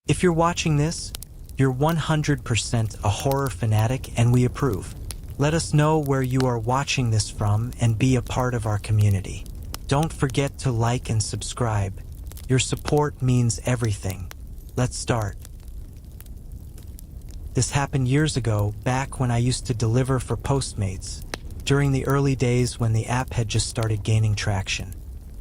If you're watching this, you're 100% a horror fanatic and we approve. Let us know where you are watching this from and be a part of our community. Don't forget to like and subscribe. Your support means everything. Let's start. This happened years ago, back when I used to deliver for Postmates, during the early days when the app had just started gaining traction.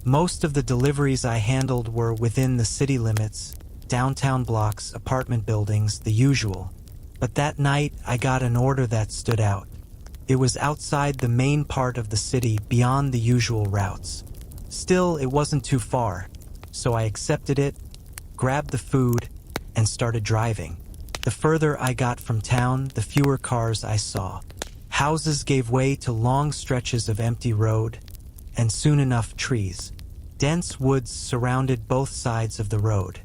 Most of the deliveries I handled were within the city limits, downtown blocks, apartment buildings, the usual. But that night, I got an order that stood out. It was outside the main part of the city, beyond the usual routes. Still, it wasn't too far, so I accepted it, grabbed the food, and started driving. The further I got from town, the fewer cars I saw. Houses gave way to long stretches of empty road, and soon enough trees. Dense woods surrounded both sides of the road.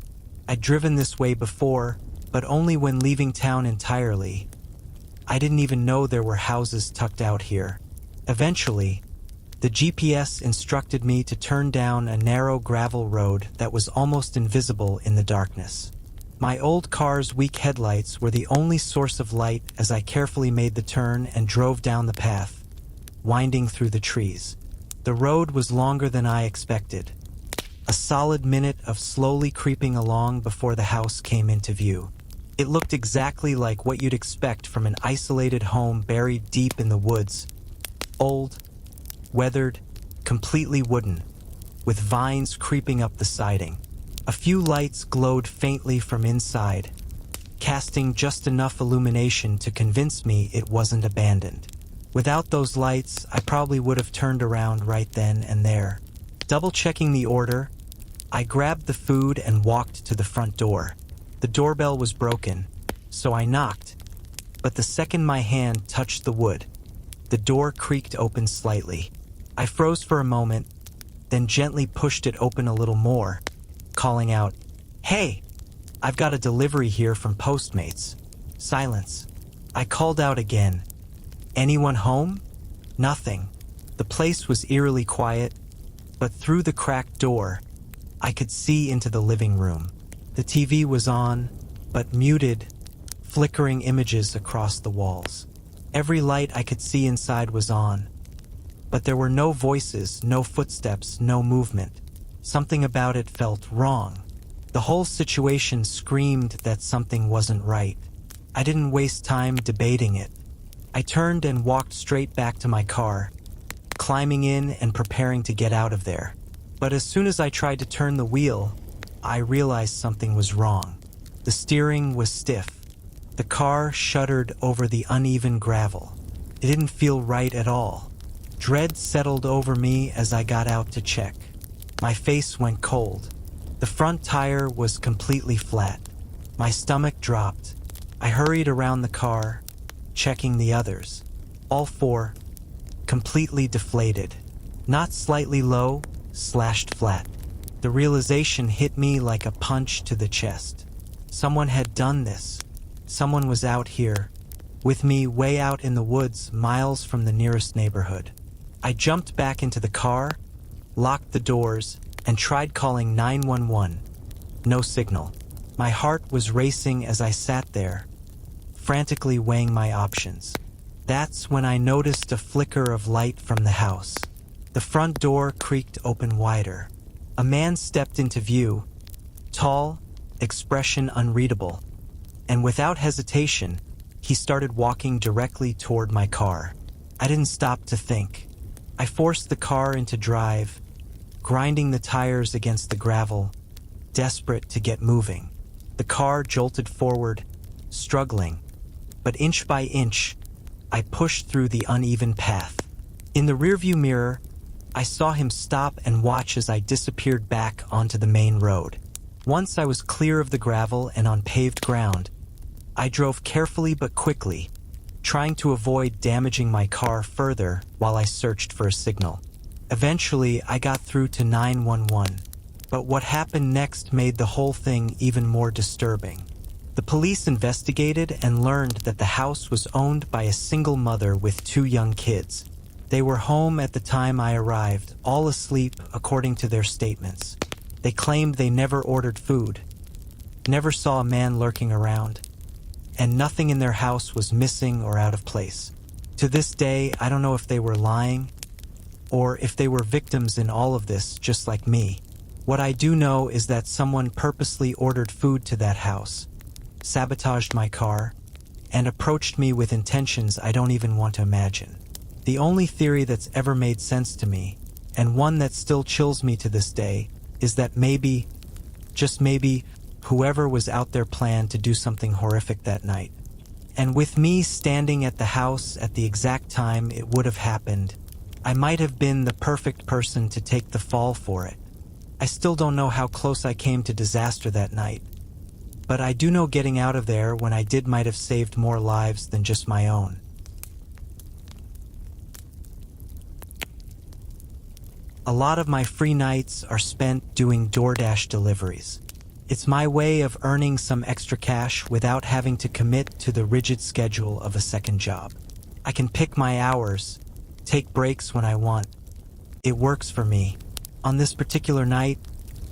I'd driven this way before, but only when leaving town entirely. I didn't even know there were houses tucked out here. Eventually, the GPS instructed me to turn down a narrow gravel road that was almost invisible in the darkness. My old car's weak headlights were the only source of light as I carefully made the turn and drove down the path, winding through the trees. The road was longer than I expected. A solid minute of slowly creeping along before the house came into view. It looked exactly like what you'd expect from an isolated home buried deep in the woods. Old, weathered, completely wooden, with vines creeping up the siding. A few lights glowed faintly from inside, casting just enough illumination to convince me it wasn't abandoned. Without those lights, I probably would have turned around right then and there. Double-checking the order, I grabbed the food and walked to the front door. The doorbell was broken, so I knocked, but the second my hand touched the wood, the door creaked open slightly. I froze for a moment, then gently pushed it open a little more, calling out, "Hey, I've got a delivery here from Postmates." Silence. I called out again. "Anyone home?" Nothing. The place was eerily quiet, but through the cracked door, I could see into the living room. The TV was on, but muted, flickering images across the walls. Every light I could see inside was on, but there were no voices, no footsteps, no movement. Something about it felt wrong. The whole situation screamed that something wasn't right. I didn't waste time debating it. I turned and walked straight back to my car, climbing in and preparing to get out of there. But as soon as I tried to turn the wheel, I realized something was wrong. The steering was stiff. The car shuddered over the uneven gravel. It didn't feel right at all. Dread settled over me as I got out to check. My face went cold. The front tire was completely flat. My stomach dropped. I hurried around the car, checking the others. All four, completely deflated. Not slightly low, slashed flat. The realization hit me like a punch to the chest. Someone had done this. Someone was out here, with me way out in the woods, miles from the nearest neighborhood. I jumped back into the car, locked the doors, and tried calling 911. No signal. My heart was racing as I sat there, frantically weighing my options. That's when I noticed a flicker of light from the house. The front door creaked open wider. A man stepped into view, tall, expression unreadable, and without hesitation, he started walking directly toward my car. I didn't stop to think. I forced the car into drive, grinding the tires against the gravel, desperate to get moving. The car jolted forward, struggling, but inch by inch, I pushed through the uneven path. In the rearview mirror, I saw him stop and watch as I disappeared back onto the main road. Once I was clear of the gravel and on paved ground, I drove carefully but quickly, trying to avoid damaging my car further while I searched for a signal. Eventually, I got through to 911, but what happened next made the whole thing even more disturbing. The police investigated and learned that the house was owned by a single mother with 2 young kids. They were home at the time I arrived, all asleep according to their statements. They claimed they never ordered food. never saw a man lurking around, and nothing in their house was missing or out of place. To this day, I don't know if they were lying or if they were victims in all of this, just like me. What I do know is that someone purposely ordered food to that house, sabotaged my car, and approached me with intentions I don't even want to imagine. The only theory that's ever made sense to me, and one that still chills me to this day, is that maybe, just maybe, whoever was out there planned to do something horrific that night. And with me standing at the house at the exact time it would have happened, I might have been the perfect person to take the fall for it. I still don't know how close I came to disaster that night, but I do know getting out of there when I did might have saved more lives than just my own. A lot of my free nights are spent doing DoorDash deliveries. It's my way of earning some extra cash without having to commit to the rigid schedule of a second job. I can pick my hours, take breaks when I want. It works for me. On this particular night,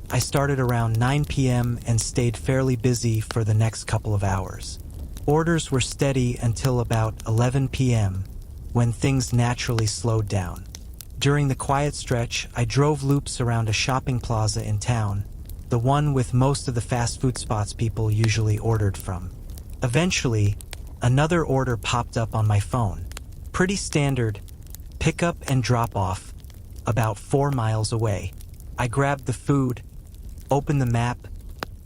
I started around 9 p.m. and stayed fairly busy for the next couple of hours. Orders were steady until about 11 p.m., when things naturally slowed down. During the quiet stretch, I drove loops around a shopping plaza in town, the one with most of the fast food spots people usually ordered from. Eventually, another order popped up on my phone. Pretty standard, pick up and drop off, about 4 miles away. I grabbed the food, opened the map,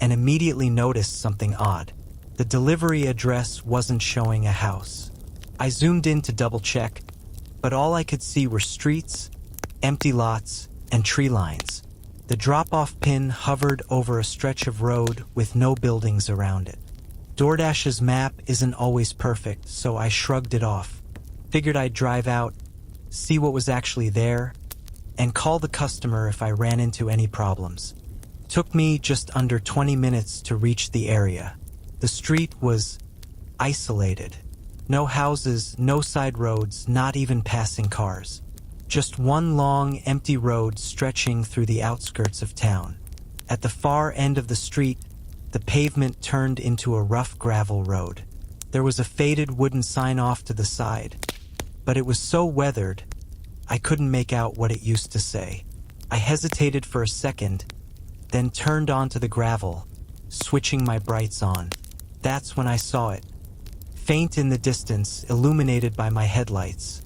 and immediately noticed something odd. The delivery address wasn't showing a house. I zoomed in to double check, but all I could see were streets, empty lots, and tree lines. The drop-off pin hovered over a stretch of road with no buildings around it. DoorDash's map isn't always perfect, so I shrugged it off. Figured I'd drive out, see what was actually there, and call the customer if I ran into any problems. Took me just under 20 minutes to reach the area. The street was isolated. No houses, no side roads, not even passing cars. Just one long, empty road stretching through the outskirts of town. At the far end of the street, the pavement turned into a rough gravel road. There was a faded wooden sign off to the side, but it was so weathered, I couldn't make out what it used to say. I hesitated for a second, then turned onto the gravel, switching my brights on. That's when I saw it. Faint in the distance, illuminated by my headlights.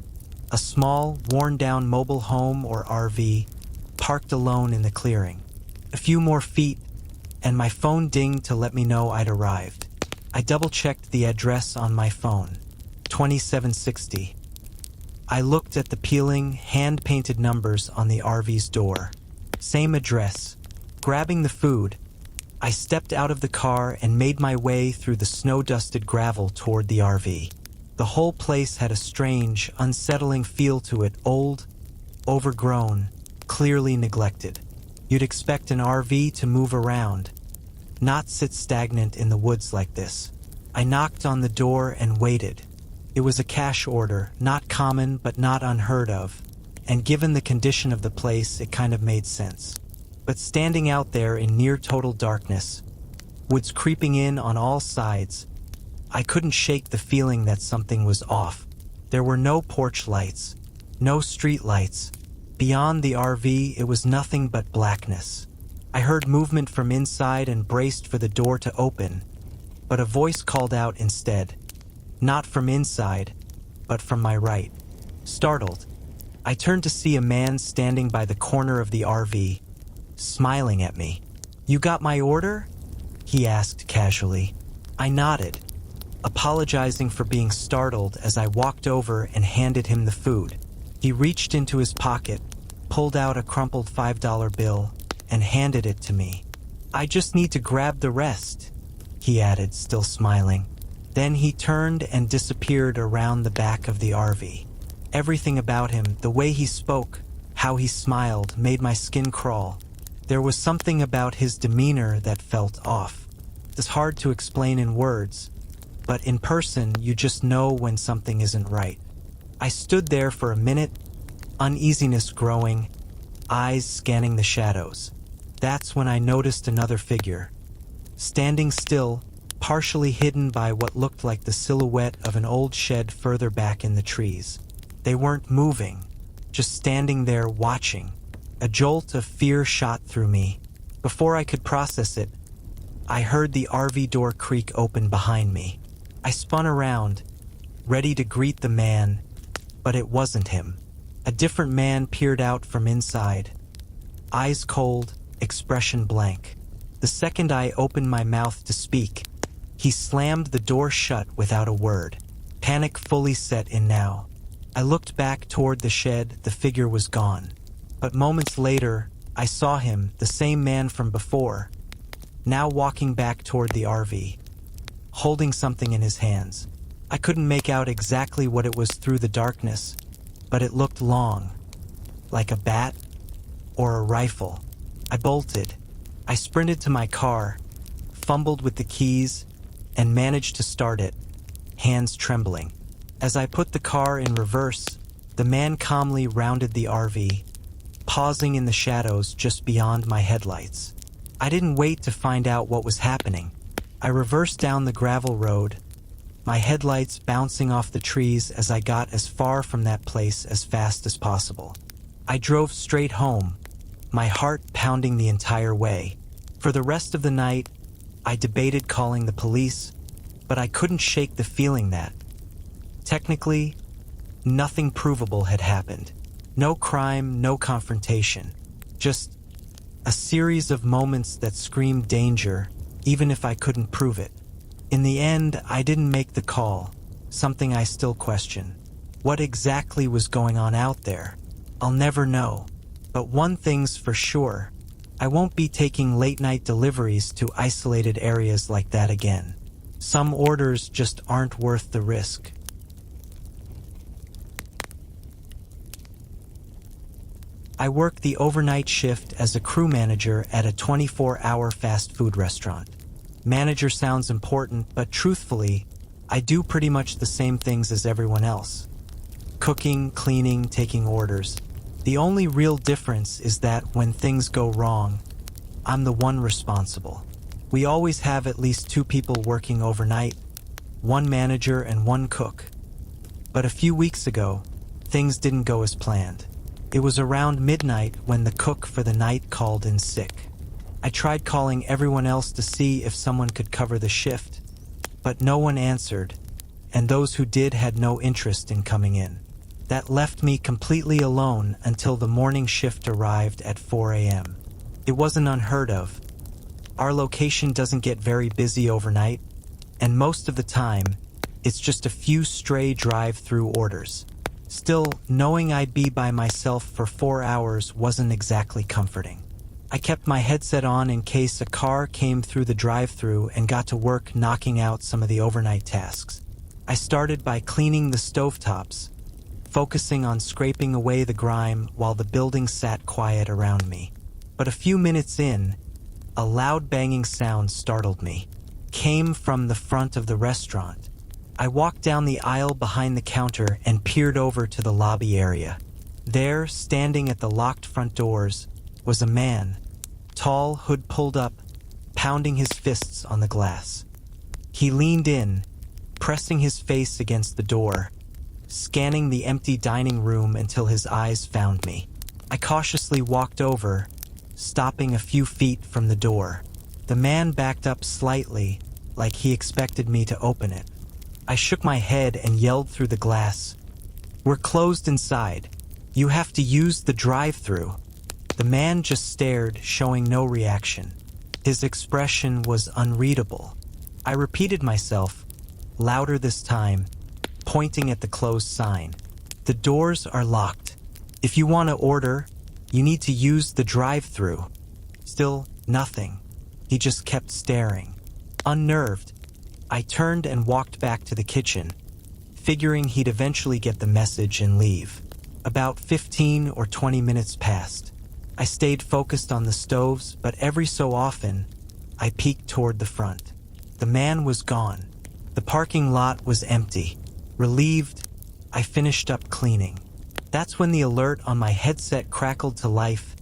A small, worn-down mobile home or RV, parked alone in the clearing. A few more feet, and my phone dinged to let me know I'd arrived. I double-checked the address on my phone, 2760. I looked at the peeling, hand-painted numbers on the RV's door. Same address. Grabbing the food, I stepped out of the car and made my way through the snow-dusted gravel toward the RV. The whole place had a strange, unsettling feel to it, old, overgrown, clearly neglected. You'd expect an RV to move around, not sit stagnant in the woods like this. I knocked on the door and waited. It was a cash order, not common but not unheard of, and given the condition of the place, it kind of made sense. But standing out there in near total darkness, woods creeping in on all sides, I couldn't shake the feeling that something was off. There were no porch lights, no street lights. Beyond the RV, it was nothing but blackness. I heard movement from inside and braced for the door to open, but a voice called out instead. Not from inside, but from my right. Startled, I turned to see a man standing by the corner of the RV, smiling at me. "You got my order?" he asked casually. I nodded, apologizing for being startled as I walked over and handed him the food. He reached into his pocket, pulled out a crumpled $5 bill, and handed it to me. "I just need to grab the rest," he added, still smiling. Then he turned and disappeared around the back of the RV. Everything about him, the way he spoke, how he smiled, made my skin crawl. There was something about his demeanor that felt off. It's hard to explain in words, but in person you just know when something isn't right. I stood there for a minute, uneasiness growing, eyes scanning the shadows. That's when I noticed another figure, standing still, partially hidden by what looked like the silhouette of an old shed further back in the trees. They weren't moving, just standing there watching. A jolt of fear shot through me. Before I could process it, I heard the RV door creak open behind me. I spun around, ready to greet the man, but it wasn't him. A different man peered out from inside. Eyes cold, expression blank. The second I opened my mouth to speak, he slammed the door shut without a word. Panic fully set in now. I looked back toward the shed. The figure was gone. But moments later, I saw him, the same man from before, now walking back toward the RV, holding something in his hands. I couldn't make out exactly what it was through the darkness, but it looked long, like a bat or a rifle. I bolted. I sprinted to my car, fumbled with the keys, and managed to start it, hands trembling. As I put the car in reverse, the man calmly rounded the RV, pausing in the shadows just beyond my headlights. I didn't wait to find out what was happening. I reversed down the gravel road, my headlights bouncing off the trees as I got as far from that place as fast as possible. I drove straight home, my heart pounding the entire way. For the rest of the night, I debated calling the police, but I couldn't shake the feeling that, technically, nothing provable had happened. No crime, no confrontation. Just a series of moments that screamed danger, even if I couldn't prove it. In the end, I didn't make the call, something I still question. What exactly was going on out there? I'll never know. But one thing's for sure, I won't be taking late-night deliveries to isolated areas like that again. Some orders just aren't worth the risk. I work the overnight shift as a crew manager at a 24-hour fast food restaurant. Manager sounds important, but truthfully, I do pretty much the same things as everyone else. Cooking, cleaning, taking orders. The only real difference is that when things go wrong, I'm the one responsible. We always have at least 2 people working overnight, 1 manager and 1 cook. But a few weeks ago, things didn't go as planned. It was around midnight when the cook for the night called in sick. I tried calling everyone else to see if someone could cover the shift, but no one answered, and those who did had no interest in coming in. That left me completely alone until the morning shift arrived at 4 a.m. It wasn't unheard of. Our location doesn't get very busy overnight, and most of the time, it's just a few stray drive-through orders. Still, knowing I'd be by myself for 4 hours wasn't exactly comforting. I kept my headset on in case a car came through the drive-thru and got to work knocking out some of the overnight tasks. I started by cleaning the stovetops, focusing on scraping away the grime while the building sat quiet around me. But a few minutes in, a loud banging sound startled me. Came from the front of the restaurant. I walked down the aisle behind the counter and peered over to the lobby area. There, standing at the locked front doors, was a man, tall, hood pulled up, pounding his fists on the glass. He leaned in, pressing his face against the door, scanning the empty dining room until his eyes found me. I cautiously walked over, stopping a few feet from the door. The man backed up slightly, like he expected me to open it. I shook my head and yelled through the glass, "We're closed inside. You have to use the drive-thru." The man just stared, showing no reaction. His expression was unreadable. I repeated myself, louder this time, pointing at the closed sign. "The doors are locked. If you want to order, you need to use the drive-thru." Still nothing. He just kept staring. Unnerved, I turned and walked back to the kitchen, figuring he'd eventually get the message and leave. About 15 or 20 minutes passed. I stayed focused on the stoves, but every so often, I peeked toward the front. The man was gone. The parking lot was empty. Relieved, I finished up cleaning. That's when the alert on my headset crackled to life.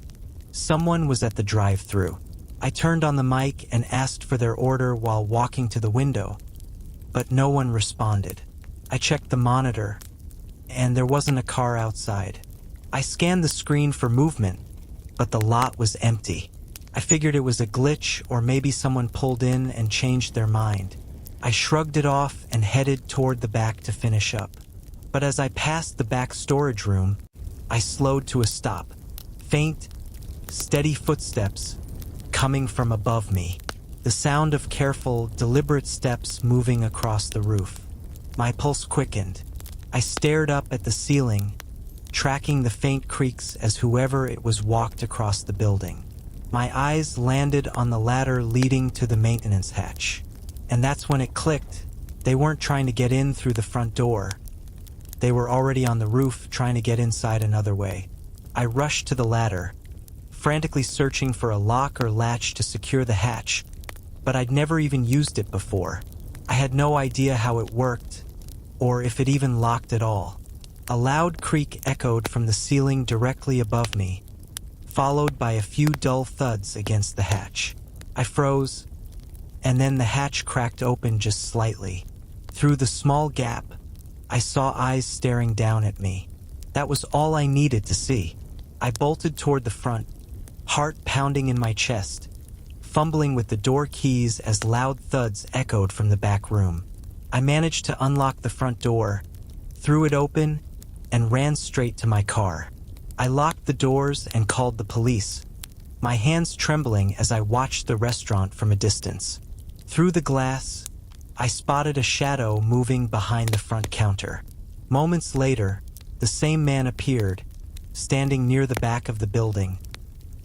Someone was at the drive-thru. I turned on the mic and asked for their order while walking to the window, but no one responded. I checked the monitor, and there wasn't a car outside. I scanned the screen for movement, but the lot was empty. I figured it was a glitch or maybe someone pulled in and changed their mind. I shrugged it off and headed toward the back to finish up. But as I passed the back storage room, I slowed to a stop. Faint, steady footsteps coming from above me. The sound of careful, deliberate steps moving across the roof. My pulse quickened. I stared up at the ceiling, tracking the faint creaks as whoever it was walked across the building. My eyes landed on the ladder leading to the maintenance hatch. And that's when it clicked. They weren't trying to get in through the front door. They were already on the roof trying to get inside another way. I rushed to the ladder, frantically searching for a lock or latch to secure the hatch, but I'd never even used it before. I had no idea how it worked, or if it even locked at all. A loud creak echoed from the ceiling directly above me, followed by a few dull thuds against the hatch. I froze, and then the hatch cracked open just slightly. Through the small gap, I saw eyes staring down at me. That was all I needed to see. I bolted toward the front, heart pounding in my chest, fumbling with the door keys as loud thuds echoed from the back room. I managed to unlock the front door, threw it open, and ran straight to my car. I locked the doors and called the police, my hands trembling as I watched the restaurant from a distance. Through the glass, I spotted a shadow moving behind the front counter. Moments later, the same man appeared, standing near the back of the building,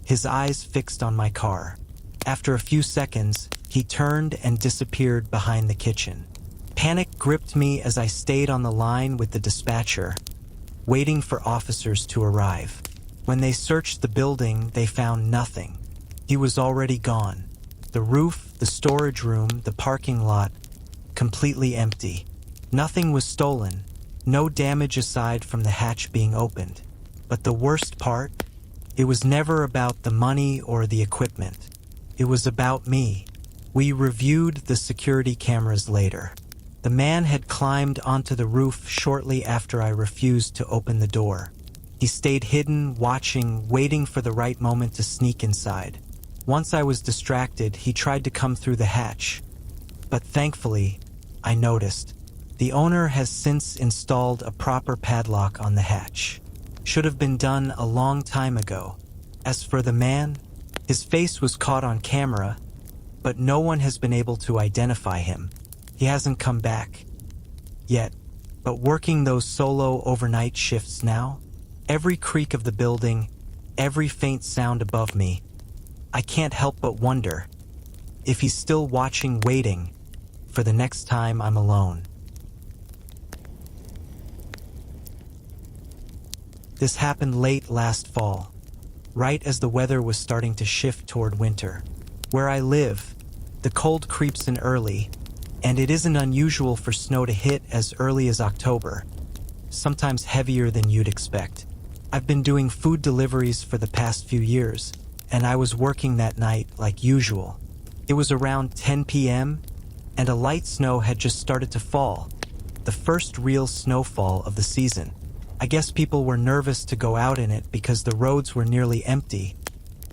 his eyes fixed on my car. After a few seconds, he turned and disappeared behind the kitchen. Panic gripped me as I stayed on the line with the dispatcher, waiting for officers to arrive. When they searched the building, they found nothing. He was already gone. The roof, the storage room, the parking lot, completely empty. Nothing was stolen, no damage aside from the hatch being opened. But the worst part, it was never about the money or the equipment. It was about me. We reviewed the security cameras later. The man had climbed onto the roof shortly after I refused to open the door. He stayed hidden, watching, waiting for the right moment to sneak inside. Once I was distracted, he tried to come through the hatch. But thankfully, I noticed. The owner has since installed a proper padlock on the hatch. Should have been done a long time ago. As for the man, his face was caught on camera, but no one has been able to identify him. He hasn't come back yet, but working those solo overnight shifts now, every creak of the building, every faint sound above me, I can't help but wonder if he's still watching, waiting for the next time I'm alone. This happened late last fall, right as the weather was starting to shift toward winter. Where I live, the cold creeps in early, and it isn't unusual for snow to hit as early as October, sometimes heavier than you'd expect. I've been doing food deliveries for the past few years, and I was working that night like usual. It was around 10 p.m., and a light snow had just started to fall, the first real snowfall of the season. I guess people were nervous to go out in it because the roads were nearly empty,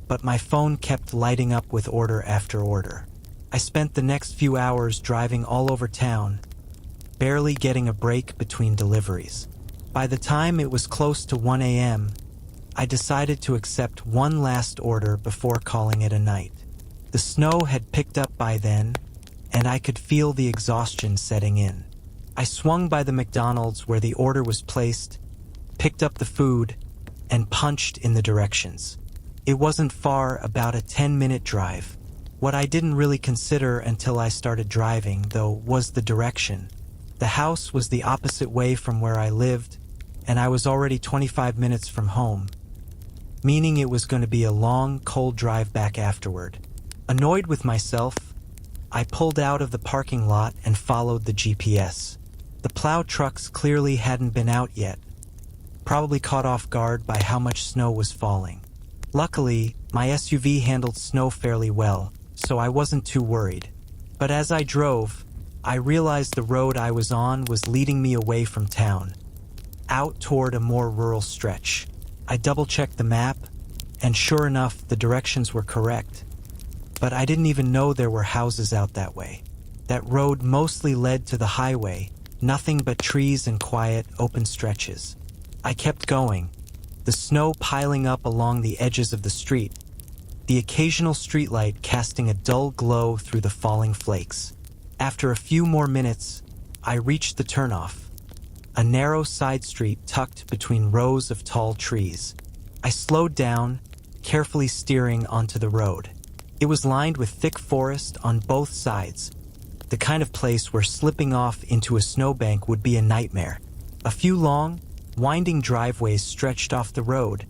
but my phone kept lighting up with order after order. I spent the next few hours driving all over town, barely getting a break between deliveries. By the time it was close to 1 a.m., I decided to accept one last order before calling it a night. The snow had picked up by then, and I could feel the exhaustion setting in. I swung by the McDonald's where the order was placed, picked up the food, and punched in the directions. It wasn't far, about a 10-minute drive. What I didn't really consider until I started driving, though, was the direction. The house was the opposite way from where I lived, and I was already 25 minutes from home, meaning it was going to be a long, cold drive back afterward. Annoyed with myself, I pulled out of the parking lot and followed the GPS. The plow trucks clearly hadn't been out yet, probably caught off guard by how much snow was falling. Luckily, my SUV handled snow fairly well, so I wasn't too worried. But as I drove, I realized the road I was on was leading me away from town, out toward a more rural stretch. I double-checked the map, and sure enough, the directions were correct. But I didn't even know there were houses out that way. That road mostly led to the highway, nothing but trees and quiet, open stretches. I kept going, the snow piling up along the edges of the street, the occasional streetlight casting a dull glow through the falling flakes. After a few more minutes, I reached the turnoff, a narrow side street tucked between rows of tall trees. I slowed down, carefully steering onto the road. It was lined with thick forest on both sides, the kind of place where slipping off into a snowbank would be a nightmare. A few long, winding driveways stretched off the road,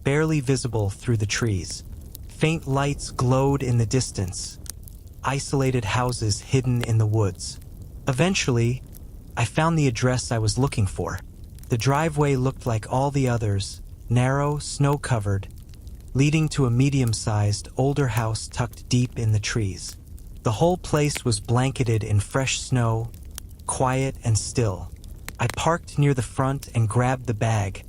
barely visible through the trees. Faint lights glowed in the distance, isolated houses hidden in the woods. Eventually, I found the address I was looking for. The driveway looked like all the others, narrow, snow-covered, leading to a medium-sized, older house tucked deep in the trees. The whole place was blanketed in fresh snow, quiet and still. I parked near the front and grabbed the bag,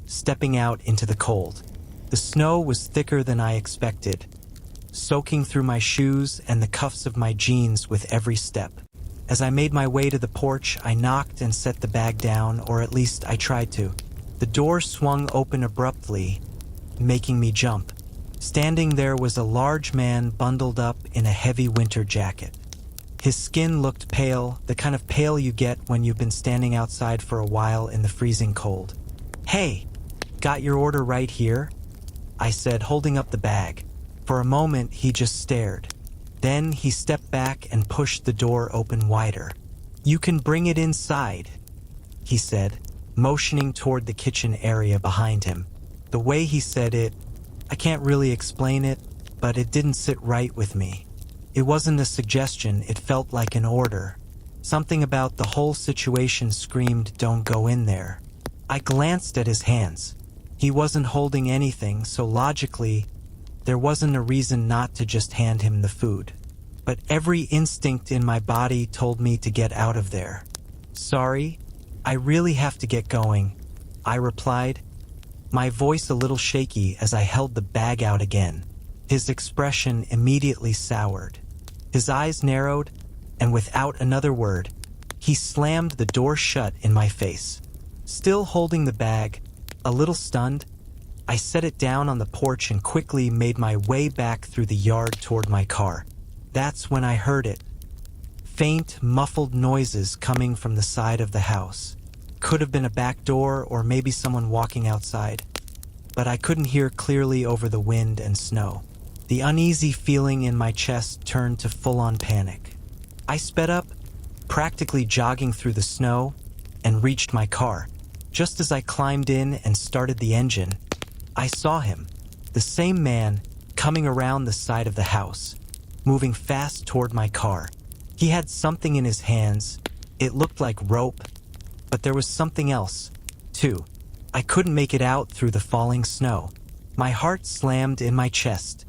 stepping out into the cold. The snow was thicker than I expected, soaking through my shoes and the cuffs of my jeans with every step. As I made my way to the porch, I knocked and set the bag down, or at least I tried to. The door swung open abruptly, making me jump. Standing there was a large man bundled up in a heavy winter jacket. His skin looked pale, the kind of pale you get when you've been standing outside for a while in the freezing cold. "Hey, got your order right here?" I said, holding up the bag. For a moment, he just stared. Then he stepped back and pushed the door open wider. "You can bring it inside," he said, motioning toward the kitchen area behind him. The way he said it, I can't really explain it, but it didn't sit right with me. It wasn't a suggestion, it felt like an order. Something about the whole situation screamed, "Don't go in there." I glanced at his hands. He wasn't holding anything, so logically, there wasn't a reason not to just hand him the food. But every instinct in my body told me to get out of there. "Sorry, I really have to get going," I replied, my voice a little shaky as I held the bag out again. His expression immediately soured. His eyes narrowed, and without another word, he slammed the door shut in my face. Still holding the bag, a little stunned, I set it down on the porch and quickly made my way back through the yard toward my car. That's when I heard it. Faint, muffled noises coming from the side of the house. Could have been a back door or maybe someone walking outside, but I couldn't hear clearly over the wind and snow. The uneasy feeling in my chest turned to full-on panic. I sped up, practically jogging through the snow, and reached my car. Just as I climbed in and started the engine, I saw him, the same man, coming around the side of the house, moving fast toward my car. He had something in his hands. It looked like rope, but there was something else, too. I couldn't make it out through the falling snow. My heart slammed in my chest.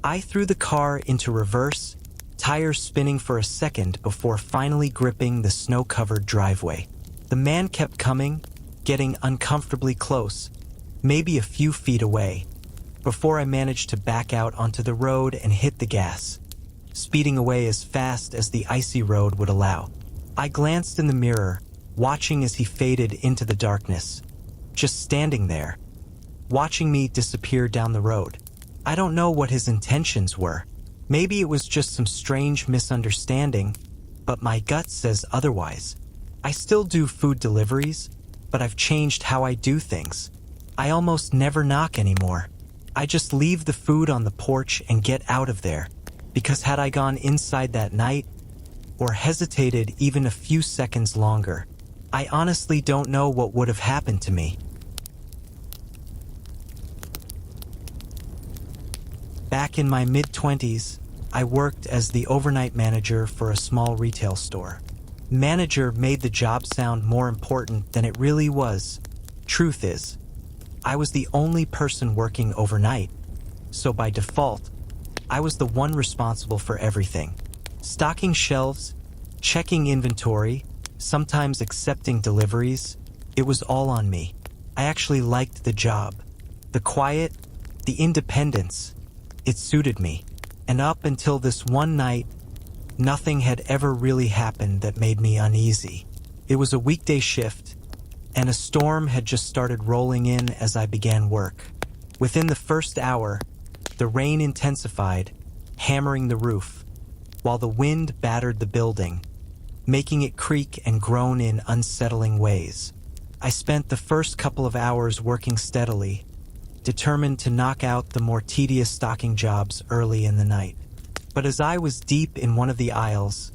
I threw the car into reverse, tires spinning for a second before finally gripping the snow-covered driveway. The man kept coming, getting uncomfortably close, maybe a few feet away, before I managed to back out onto the road and hit the gas, speeding away as fast as the icy road would allow. I glanced in the mirror, watching as he faded into the darkness, just standing there, watching me disappear down the road. I don't know what his intentions were. Maybe it was just some strange misunderstanding, but my gut says otherwise. I still do food deliveries, but I've changed how I do things. I almost never knock anymore. I just leave the food on the porch and get out of there, because had I gone inside that night, or hesitated even a few seconds longer, I honestly don't know what would have happened to me. Back in my mid-20s, I worked as the overnight manager for a small retail store. Manager made the job sound more important than it really was. Truth is, I was the only person working overnight. so by default, I was the one responsible for everything. Stocking shelves, checking inventory, sometimes accepting deliveries, it was all on me. I actually liked the job. The quiet, the independence, it suited me. And up until this one night, nothing had ever really happened that made me uneasy. It was a weekday shift, and a storm had just started rolling in as I began work. Within the first hour, the rain intensified, hammering the roof, while the wind battered the building, making it creak and groan in unsettling ways. I spent the first couple of hours working steadily, determined to knock out the more tedious stocking jobs early in the night. But as I was deep in one of the aisles,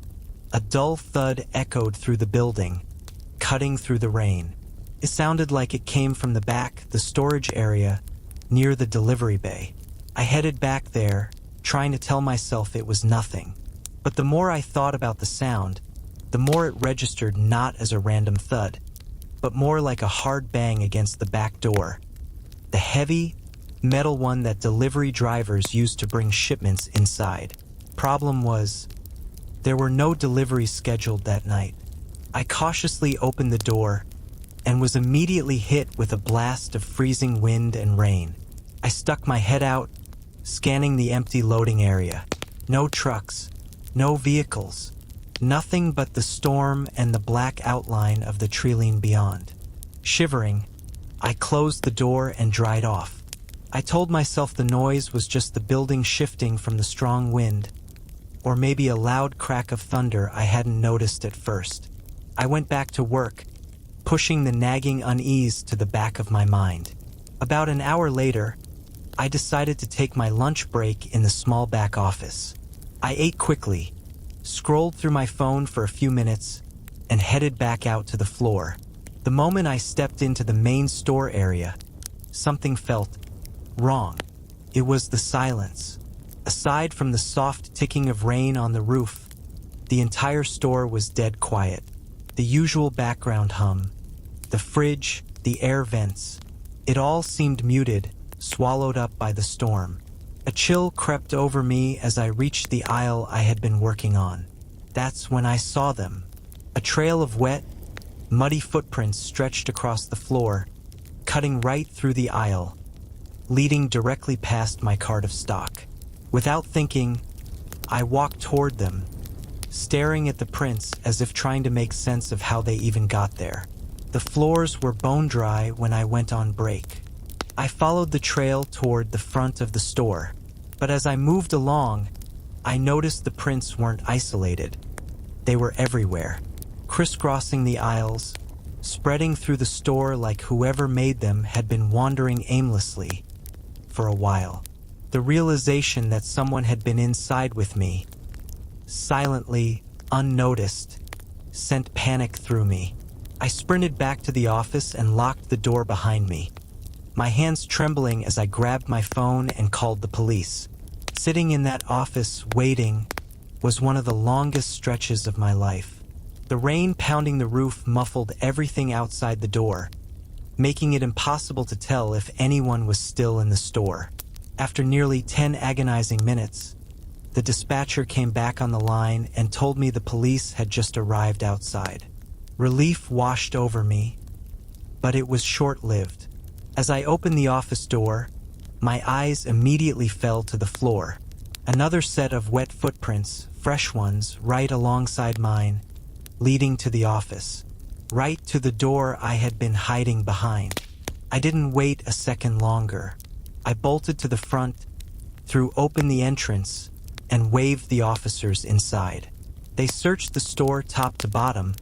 a dull thud echoed through the building, cutting through the rain. It sounded like it came from the back, the storage area, near the delivery bay. I headed back there, trying to tell myself it was nothing. But the more I thought about the sound, the more it registered not as a random thud, but more like a hard bang against the back door. The heavy, metal one that delivery drivers use to bring shipments inside. Problem was, there were no deliveries scheduled that night. I cautiously opened the door and was immediately hit with a blast of freezing wind and rain. I stuck my head out, scanning the empty loading area. No trucks, no vehicles, nothing but the storm and the black outline of the treeline beyond. Shivering, I closed the door and dried off. I told myself the noise was just the building shifting from the strong wind, or maybe a loud crack of thunder I hadn't noticed at first. I went back to work, pushing the nagging unease to the back of my mind. About an hour later, I decided to take my lunch break in the small back office. I ate quickly, scrolled through my phone for a few minutes, and headed back out to the floor. The moment I stepped into the main store area, something felt wrong. It was the silence. Aside from the soft ticking of rain on the roof, the entire store was dead quiet. The usual background hum, the fridge, the air vents, it all seemed muted, swallowed up by the storm. A chill crept over me as I reached the aisle I had been working on. That's when I saw them. A trail of wet, muddy footprints stretched across the floor, cutting right through the aisle, leading directly past my cart of stock. Without thinking, I walked toward them, staring at the prints as if trying to make sense of how they even got there. The floors were bone dry when I went on break. I followed the trail toward the front of the store, but as I moved along, I noticed the prints weren't isolated. They were everywhere, crisscrossing the aisles, spreading through the store like whoever made them had been wandering aimlessly for a while. The realization that someone had been inside with me, silently, unnoticed, sent panic through me. I sprinted back to the office and locked the door behind me, my hands trembling as I grabbed my phone and called the police. Sitting in that office, waiting, was one of the longest stretches of my life. The rain pounding the roof muffled everything outside the door, making it impossible to tell if anyone was still in the store. After nearly 10 agonizing minutes, the dispatcher came back on the line and told me the police had just arrived outside. Relief washed over me, but it was short-lived. As I opened the office door, my eyes immediately fell to the floor. Another set of wet footprints, fresh ones, right alongside mine, leading to the office, right to the door I had been hiding behind. I didn't wait a second longer. I bolted to the front, threw open the entrance, and waved the officers inside. They searched the store top to bottom,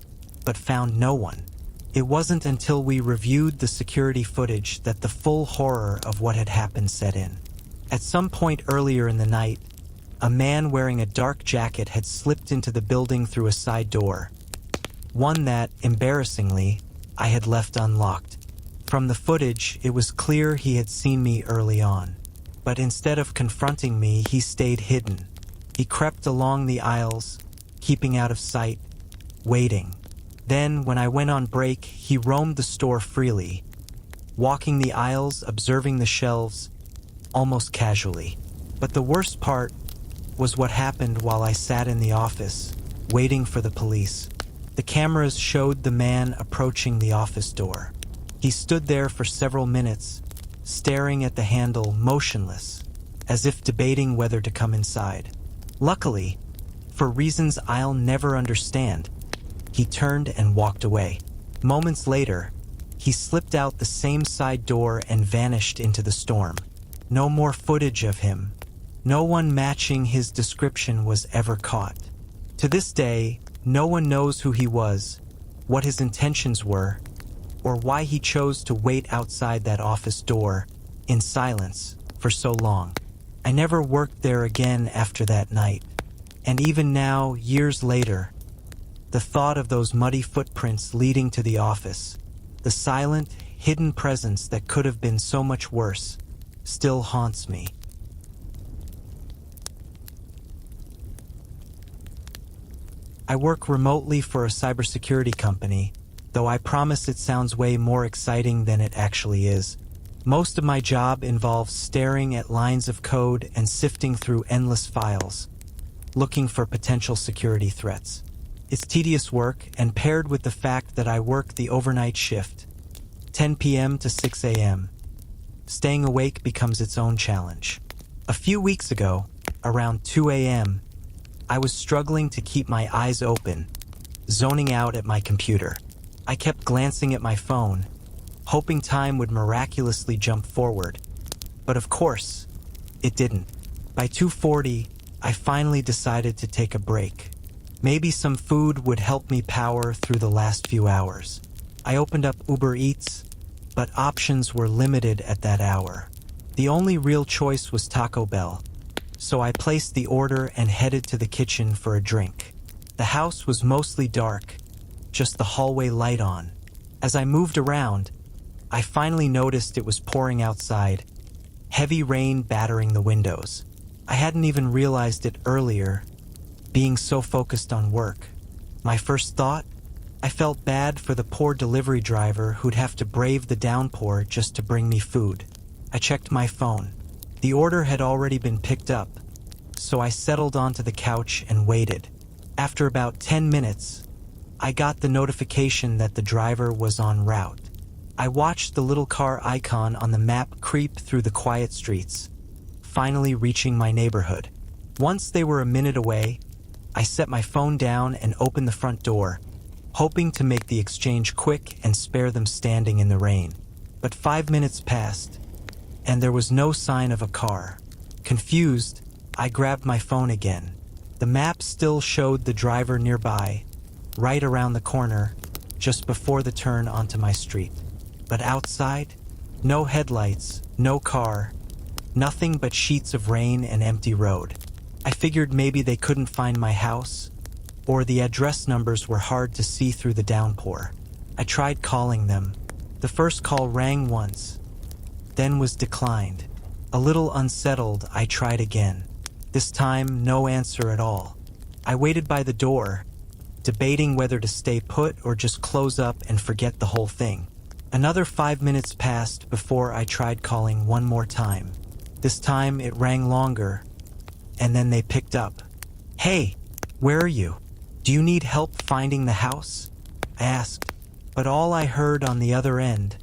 but found no one. It wasn't until we reviewed the security footage that the full horror of what had happened set in. At some point earlier in the night, a man wearing a dark jacket had slipped into the building through a side door, one that, embarrassingly, I had left unlocked. From the footage, it was clear he had seen me early on, but instead of confronting me, he stayed hidden. He crept along the aisles, keeping out of sight, waiting. Then, when I went on break, he roamed the store freely, walking the aisles, observing the shelves, almost casually. But the worst part was what happened while I sat in the office, waiting for the police. The cameras showed the man approaching the office door. He stood there for several minutes, staring at the handle, motionless, as if debating whether to come inside. Luckily, for reasons I'll never understand, he turned and walked away. Moments later, he slipped out the same side door and vanished into the storm. No more footage of him. No one matching his description was ever caught. To this day, no one knows who he was, what his intentions were, or why he chose to wait outside that office door, in silence, for so long. I never worked there again after that night. And even now, years later, the thought of those muddy footprints leading to the office, the silent, hidden presence that could have been so much worse, still haunts me. I work remotely for a cybersecurity company, though I promise it sounds way more exciting than it actually is. Most of my job involves staring at lines of code and sifting through endless files, looking for potential security threats. It's tedious work, and paired with the fact that I work the overnight shift, 10 p.m. to 6 a.m., staying awake becomes its own challenge. A few weeks ago, around 2 a.m., I was struggling to keep my eyes open, zoning out at my computer. I kept glancing at my phone, hoping time would miraculously jump forward. But of course, it didn't. By 2:40, I finally decided to take a break. Maybe some food would help me power through the last few hours. I opened up Uber Eats, but options were limited at that hour. The only real choice was Taco Bell, so I placed the order and headed to the kitchen for a drink. The house was mostly dark, just the hallway light on. As I moved around, I finally noticed it was pouring outside, heavy rain battering the windows. I hadn't even realized it earlier, being so focused on work. My first thought? I felt bad for the poor delivery driver who'd have to brave the downpour just to bring me food. I checked my phone. The order had already been picked up, so I settled onto the couch and waited. After about 10 minutes, I got the notification that the driver was en route. I watched the little car icon on the map creep through the quiet streets, finally reaching my neighborhood. Once they were a minute away, I set my phone down and opened the front door, hoping to make the exchange quick and spare them standing in the rain. But 5 minutes passed, and there was no sign of a car. Confused, I grabbed my phone again. The map still showed the driver nearby, right around the corner, just before the turn onto my street. But outside, no headlights, no car, nothing but sheets of rain and empty road. I figured maybe they couldn't find my house, or the address numbers were hard to see through the downpour. I tried calling them. The first call rang once, then was declined. A little unsettled, I tried again. This time, no answer at all. I waited by the door, debating whether to stay put or just close up and forget the whole thing. Another 5 minutes passed before I tried calling one more time. This time it rang longer, and then they picked up. "Hey, where are you? Do you need help finding the house?" I asked, but all I heard on the other end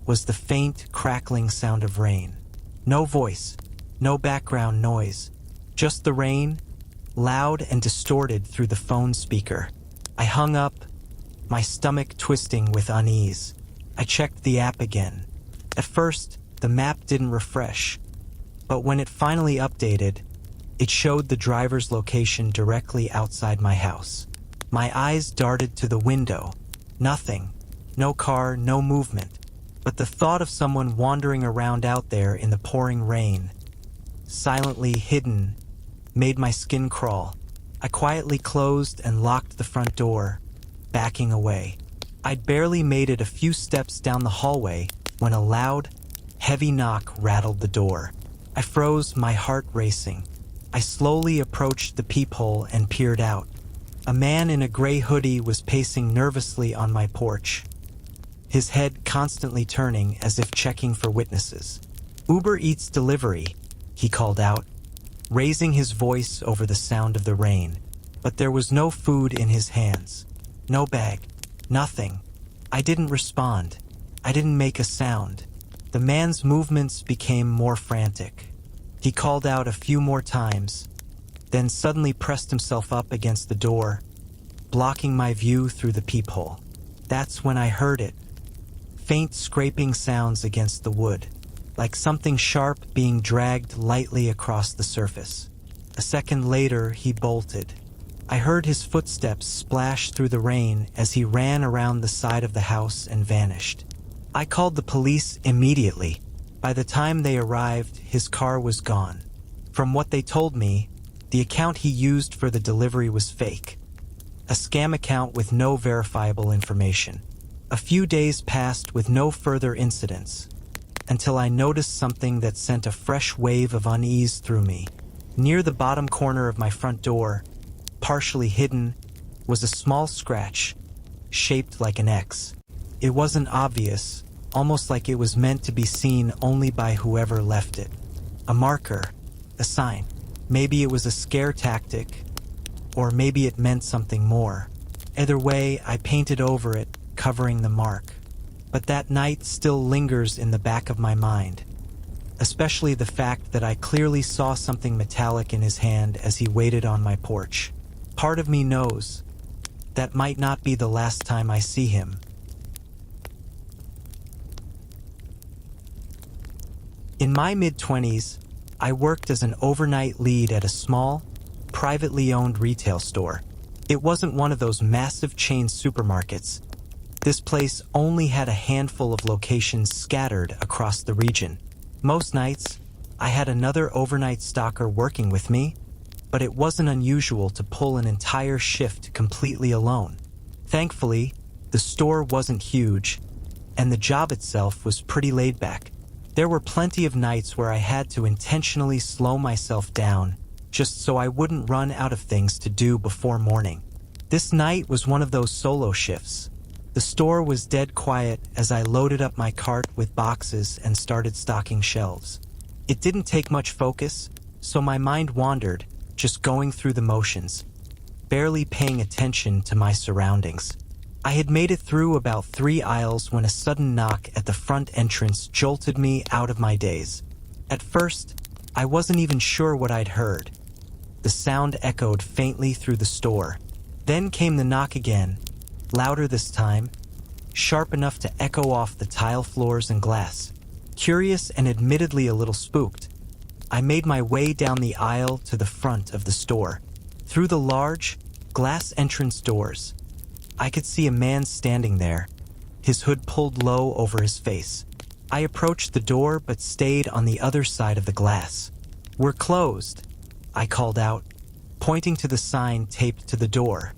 was the faint, crackling sound of rain. No voice, no background noise, just the rain, loud and distorted through the phone speaker. I hung up, my stomach twisting with unease. I checked the app again. At first, the map didn't refresh, but when it finally updated, it showed the driver's location directly outside my house. My eyes darted to the window. Nothing. No car, no movement. But the thought of someone wandering around out there in the pouring rain, silently hidden, made my skin crawl. I quietly closed and locked the front door, backing away. I'd barely made it a few steps down the hallway when a loud, heavy knock rattled the door. I froze, my heart racing. I slowly approached the peephole and peered out. A man in a gray hoodie was pacing nervously on my porch, his head constantly turning as if checking for witnesses. "Uber Eats delivery," he called out, raising his voice over the sound of the rain. But there was no food in his hands. No bag. Nothing. I didn't respond. I didn't make a sound. The man's movements became more frantic. He called out a few more times, then suddenly pressed himself up against the door, blocking my view through the peephole. That's when I heard it. Faint scraping sounds against the wood, like something sharp being dragged lightly across the surface. A second later, he bolted. I heard his footsteps splash through the rain as he ran around the side of the house and vanished. I called the police immediately. By the time they arrived, his car was gone. From what they told me, the account he used for the delivery was fake. A scam account with no verifiable information. A few days passed with no further incidents, until I noticed something that sent a fresh wave of unease through me. Near the bottom corner of my front door, partially hidden, was a small scratch, shaped like an X. It wasn't obvious, almost like it was meant to be seen only by whoever left it. A marker, a sign. Maybe it was a scare tactic, or maybe it meant something more. Either way, I painted over it, covering the mark. But that night still lingers in the back of my mind, especially the fact that I clearly saw something metallic in his hand as he waited on my porch. Part of me knows that might not be the last time I see him. In my mid-20s, I worked as an overnight lead at a small, privately owned retail store. It wasn't one of those massive chain supermarkets. This place only had a handful of locations scattered across the region. Most nights, I had another overnight stalker working with me, but it wasn't unusual to pull an entire shift completely alone. Thankfully, the store wasn't huge, and the job itself was pretty laid back. There were plenty of nights where I had to intentionally slow myself down just so I wouldn't run out of things to do before morning. This night was one of those solo shifts. The store was dead quiet as I loaded up my cart with boxes and started stocking shelves. It didn't take much focus, so my mind wandered, just going through the motions, barely paying attention to my surroundings. I had made it through about 3 aisles when a sudden knock at the front entrance jolted me out of my daze. At first, I wasn't even sure what I'd heard. The sound echoed faintly through the store. Then came the knock again, louder this time, sharp enough to echo off the tile floors and glass. Curious and admittedly a little spooked, I made my way down the aisle to the front of the store. Through the large, glass entrance doors, I could see a man standing there, his hood pulled low over his face. I approached the door but stayed on the other side of the glass. "We're closed," I called out, pointing to the sign taped to the door.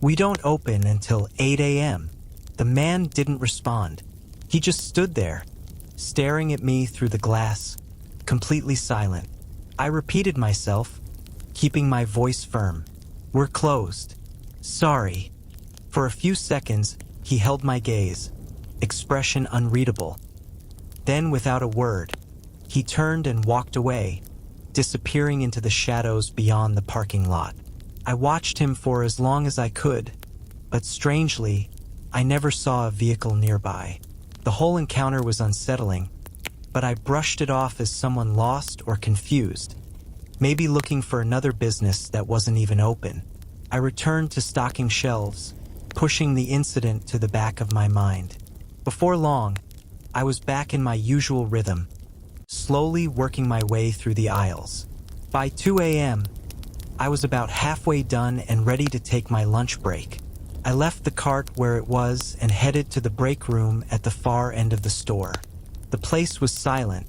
"We don't open until 8 a.m. The man didn't respond. He just stood there, staring at me through the glass, completely silent. I repeated myself, keeping my voice firm. "We're closed. Sorry." For a few seconds, he held my gaze, expression unreadable. Then, without a word, he turned and walked away, disappearing into the shadows beyond the parking lot. I watched him for as long as I could, but strangely, I never saw a vehicle nearby. The whole encounter was unsettling, but I brushed it off as someone lost or confused, maybe looking for another business that wasn't even open. I returned to stocking shelves, pushing the incident to the back of my mind. Before long, I was back in my usual rhythm, slowly working my way through the aisles. By 2 a.m., I was about halfway done and ready to take my lunch break. I left the cart where it was and headed to the break room at the far end of the store. The place was silent,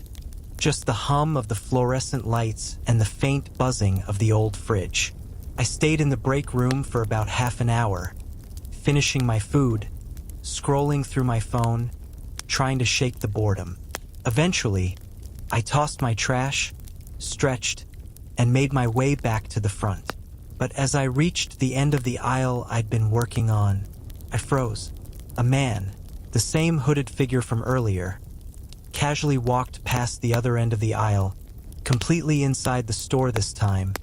just the hum of the fluorescent lights and the faint buzzing of the old fridge. I stayed in the break room for about half an hour, finishing my food, scrolling through my phone, trying to shake the boredom. Eventually, I tossed my trash, stretched, and made my way back to the front. But as I reached the end of the aisle I'd been working on, I froze. A man, the same hooded figure from earlier, casually walked past the other end of the aisle, completely inside the store this time,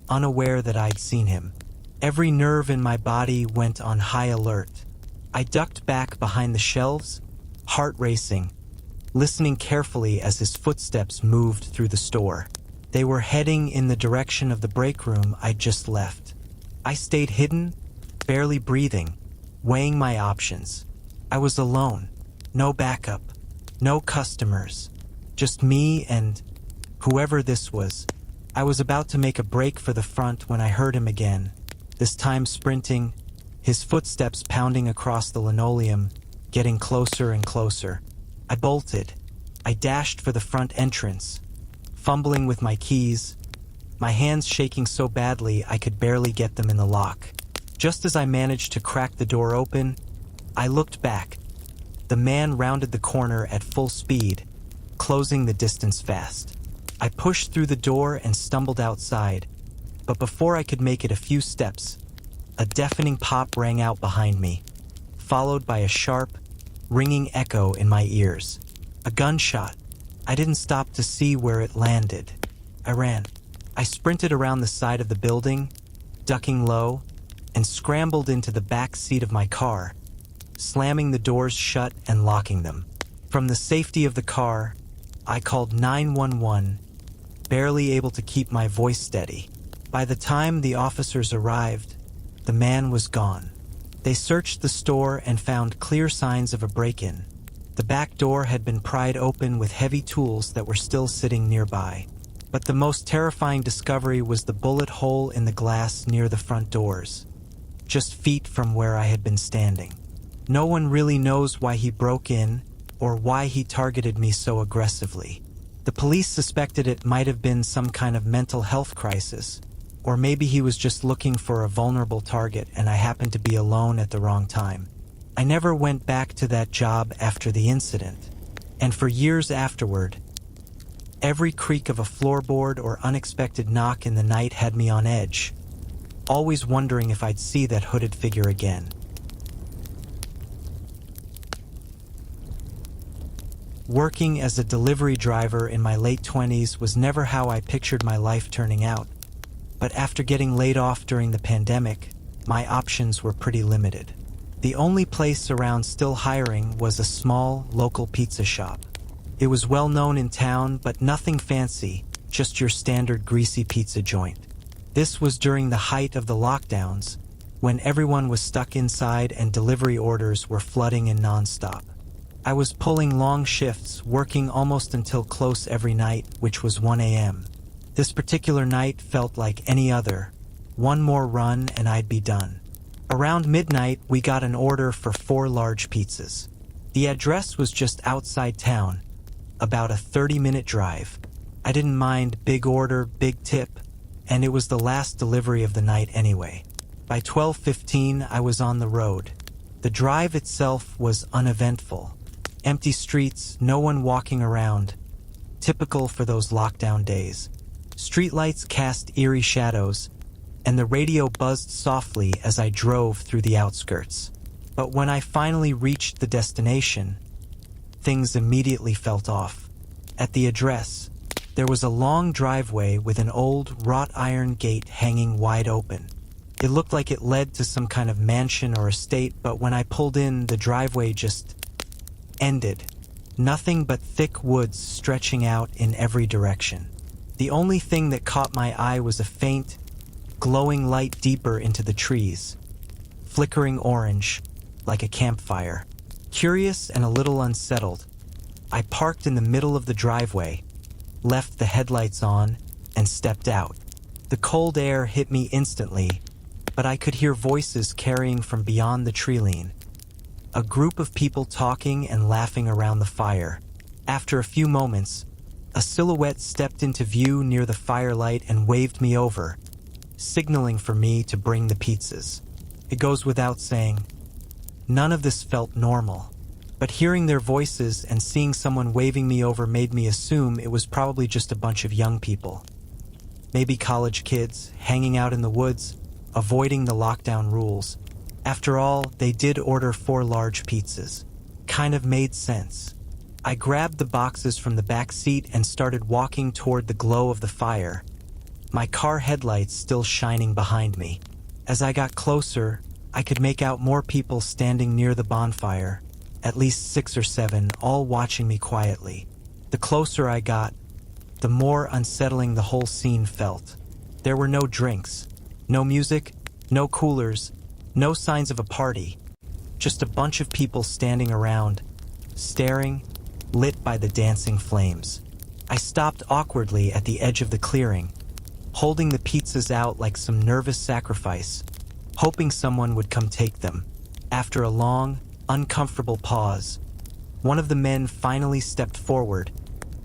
unaware that I'd seen him. Every nerve in my body went on high alert. I ducked back behind the shelves, heart racing, listening carefully as his footsteps moved through the store. They were heading in the direction of the break room I'd just left. I stayed hidden, barely breathing, weighing my options. I was alone, no backup, no customers, just me and whoever this was. I was about to make a break for the front when I heard him again, this time sprinting, his footsteps pounding across the linoleum, getting closer and closer. I bolted. I dashed for the front entrance, fumbling with my keys, my hands shaking so badly I could barely get them in the lock. Just as I managed to crack the door open, I looked back. The man rounded the corner at full speed, closing the distance fast. I pushed through the door and stumbled outside, but before I could make it a few steps, a deafening pop rang out behind me, followed by a sharp, ringing echo in my ears. A gunshot. I didn't stop to see where it landed. I ran. I sprinted around the side of the building, ducking low, and scrambled into the back seat of my car, slamming the doors shut and locking them. From the safety of the car, I called 911, barely able to keep my voice steady. By the time the officers arrived, the man was gone. They searched the store and found clear signs of a break-in. The back door had been pried open with heavy tools that were still sitting nearby. But the most terrifying discovery was the bullet hole in the glass near the front doors, just feet from where I had been standing. No one really knows why he broke in or why he targeted me so aggressively. The police suspected it might have been some kind of mental health crisis, or maybe he was just looking for a vulnerable target and I happened to be alone at the wrong time. I never went back to that job after the incident, and for years afterward, every creak of a floorboard or unexpected knock in the night had me on edge, always wondering if I'd see that hooded figure again. Working as a delivery driver in my late 20s was never how I pictured my life turning out. But after getting laid off during the pandemic, my options were pretty limited. The only place around still hiring was a small, local pizza shop. It was well known in town, but nothing fancy, just your standard greasy pizza joint. This was during the height of the lockdowns, when everyone was stuck inside and delivery orders were flooding in nonstop. I was pulling long shifts, working almost until close every night, which was 1 a.m. This particular night felt like any other. One more run and I'd be done. Around midnight, we got an order for 4 large pizzas. The address was just outside town, about a 30-minute drive. I didn't mind, big order, big tip, and it was the last delivery of the night anyway. By 12:15, I was on the road. The drive itself was uneventful. Empty streets, no one walking around. Typical for those lockdown days. Streetlights cast eerie shadows, and the radio buzzed softly as I drove through the outskirts. But when I finally reached the destination, things immediately felt off. At the address, there was a long driveway with an old wrought iron gate hanging wide open. It looked like it led to some kind of mansion or estate, but when I pulled in, the driveway just ended. Nothing but thick woods stretching out in every direction. The only thing that caught my eye was a faint, glowing light deeper into the trees, flickering orange, like a campfire. Curious and a little unsettled, I parked in the middle of the driveway, left the headlights on, and stepped out. The cold air hit me instantly, but I could hear voices carrying from beyond the tree-line. A group of people talking and laughing around the fire. After a few moments, a silhouette stepped into view near the firelight and waved me over, signaling for me to bring the pizzas. It goes without saying, none of this felt normal, but hearing their voices and seeing someone waving me over made me assume it was probably just a bunch of young people. Maybe college kids, hanging out in the woods, avoiding the lockdown rules. After all, they did order 4 large pizzas. Kind of made sense. I grabbed the boxes from the back seat and started walking toward the glow of the fire, my car headlights still shining behind me. As I got closer, I could make out more people standing near the bonfire, at least 6 or 7, all watching me quietly. The closer I got, the more unsettling the whole scene felt. There were no drinks, no music, no coolers, no signs of a party. Just a bunch of people standing around, staring, lit by the dancing flames. I stopped awkwardly at the edge of the clearing, holding the pizzas out like some nervous sacrifice, hoping someone would come take them. After a long, uncomfortable pause, one of the men finally stepped forward,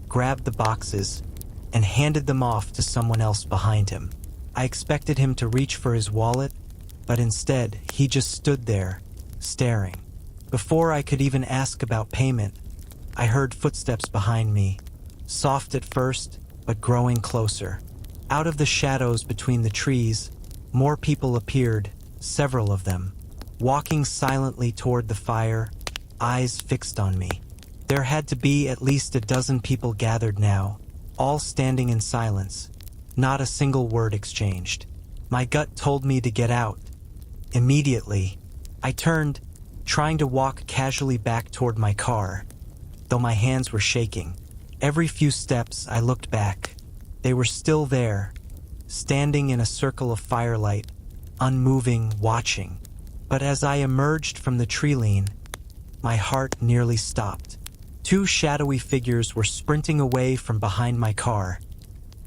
grabbed the boxes, and handed them off to someone else behind him. I expected him to reach for his wallet, but instead, he just stood there, staring. Before I could even ask about payment, I heard footsteps behind me, soft at first, but growing closer. Out of the shadows between the trees, more people appeared, several of them, walking silently toward the fire, eyes fixed on me. There had to be at least a dozen people gathered now, all standing in silence, not a single word exchanged. My gut told me to get out. Immediately, I turned, trying to walk casually back toward my car, though my hands were shaking. Every few steps, I looked back. They were still there, standing in a circle of firelight, unmoving, watching. But as I emerged from the tree lean, my heart nearly stopped. 2 shadowy figures were sprinting away from behind my car,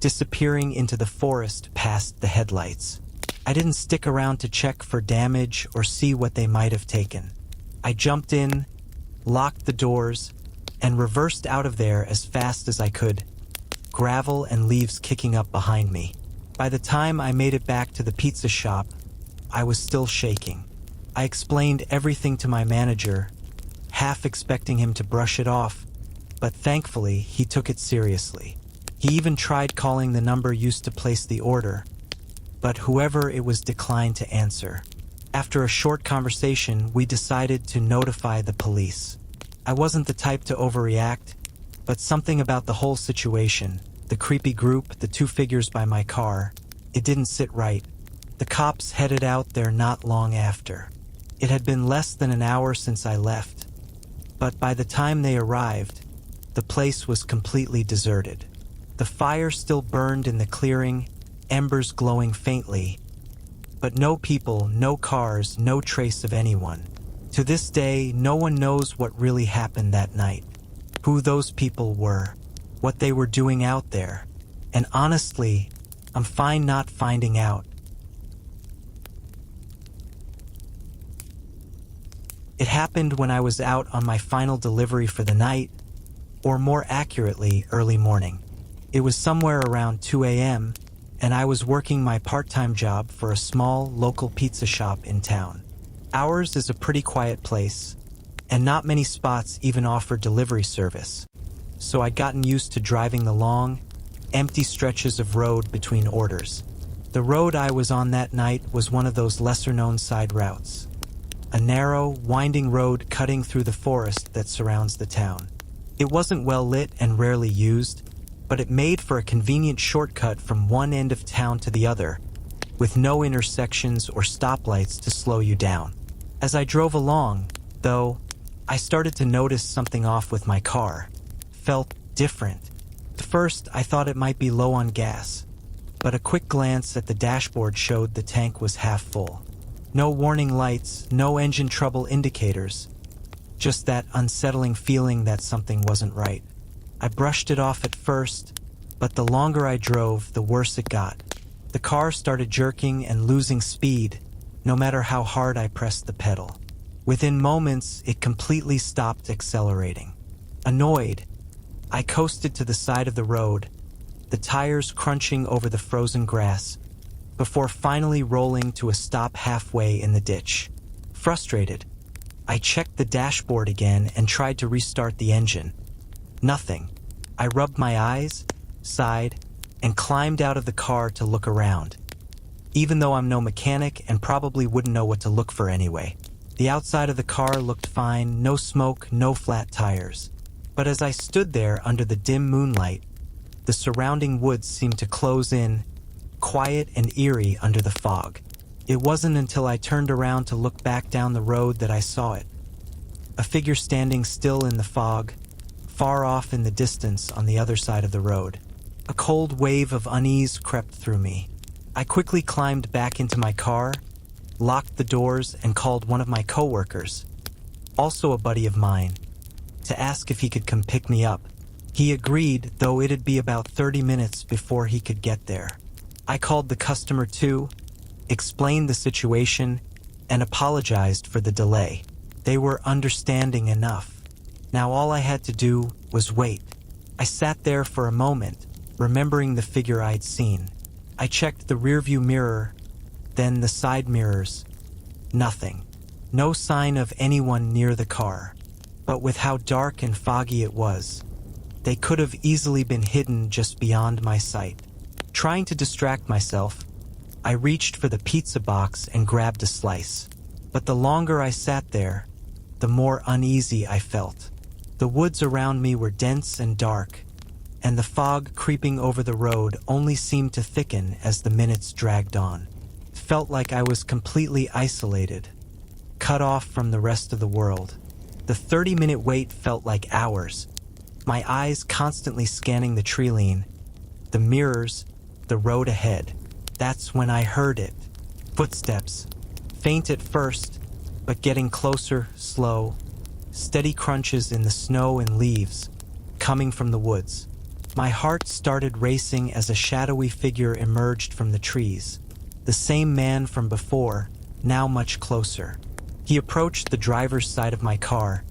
disappearing into the forest past the headlights. I didn't stick around to check for damage or see what they might have taken. I jumped in, locked the doors, and reversed out of there as fast as I could, gravel and leaves kicking up behind me. By the time I made it back to the pizza shop, I was still shaking. I explained everything to my manager, half expecting him to brush it off, but thankfully he took it seriously. He even tried calling the number used to place the order, but whoever it was declined to answer. After a short conversation, we decided to notify the police. I wasn't the type to overreact, but something about the whole situation, the creepy group, the 2 figures by my car, it didn't sit right. The cops headed out there not long after. It had been less than an hour since I left, but by the time they arrived, the place was completely deserted. The fire still burned in the clearing, embers glowing faintly, but no people, no cars, no trace of anyone. To this day, no one knows what really happened that night, who those people were, what they were doing out there, and honestly, I'm fine not finding out. It happened when I was out on my final delivery for the night, or more accurately, early morning. It was somewhere around 2 a.m., and I was working my part-time job for a small, local pizza shop in town. Ours is a pretty quiet place, and not many spots even offer delivery service, so I'd gotten used to driving the long, empty stretches of road between orders. The road I was on that night was one of those lesser-known side routes, a narrow, winding road cutting through the forest that surrounds the town. It wasn't well lit and rarely used, but it made for a convenient shortcut from one end of town to the other, with no intersections or stoplights to slow you down. As I drove along, though, I started to notice something off with my car. Felt different. At first, I thought it might be low on gas, but a quick glance at the dashboard showed the tank was half full. No warning lights, no engine trouble indicators, just that unsettling feeling that something wasn't right. I brushed it off at first, but the longer I drove, the worse it got. The car started jerking and losing speed, no matter how hard I pressed the pedal. Within moments, it completely stopped accelerating. Annoyed, I coasted to the side of the road, the tires crunching over the frozen grass, before finally rolling to a stop halfway in the ditch. Frustrated, I checked the dashboard again and tried to restart the engine. Nothing. I rubbed my eyes, sighed, and climbed out of the car to look around. Even though I'm no mechanic and probably wouldn't know what to look for anyway. The outside of the car looked fine, no smoke, no flat tires. But as I stood there under the dim moonlight, the surrounding woods seemed to close in, quiet and eerie under the fog. It wasn't until I turned around to look back down the road that I saw it. A figure standing still in the fog, far off in the distance on the other side of the road. A cold wave of unease crept through me. I quickly climbed back into my car, locked the doors, and called one of my coworkers, also a buddy of mine, to ask if he could come pick me up. He agreed, though it'd be about 30 minutes before he could get there. I called the customer too, explained the situation, and apologized for the delay. They were understanding enough. Now all I had to do was wait. I sat there for a moment, remembering the figure I'd seen. I checked the rearview mirror, then the side mirrors. Nothing. No sign of anyone near the car. But with how dark and foggy it was, they could have easily been hidden just beyond my sight. Trying to distract myself, I reached for the pizza box and grabbed a slice. But the longer I sat there, the more uneasy I felt. The woods around me were dense and dark, and the fog creeping over the road only seemed to thicken as the minutes dragged on. It felt like I was completely isolated, cut off from the rest of the world. The 30-minute wait felt like hours, my eyes constantly scanning the treeline, the mirrors, the road ahead. That's when I heard it. Footsteps, faint at first, but getting closer, slow, steady crunches in the snow and leaves, coming from the woods. My heart started racing as a shadowy figure emerged from the trees. The same man from before, now much closer. He approached the driver's side of my car,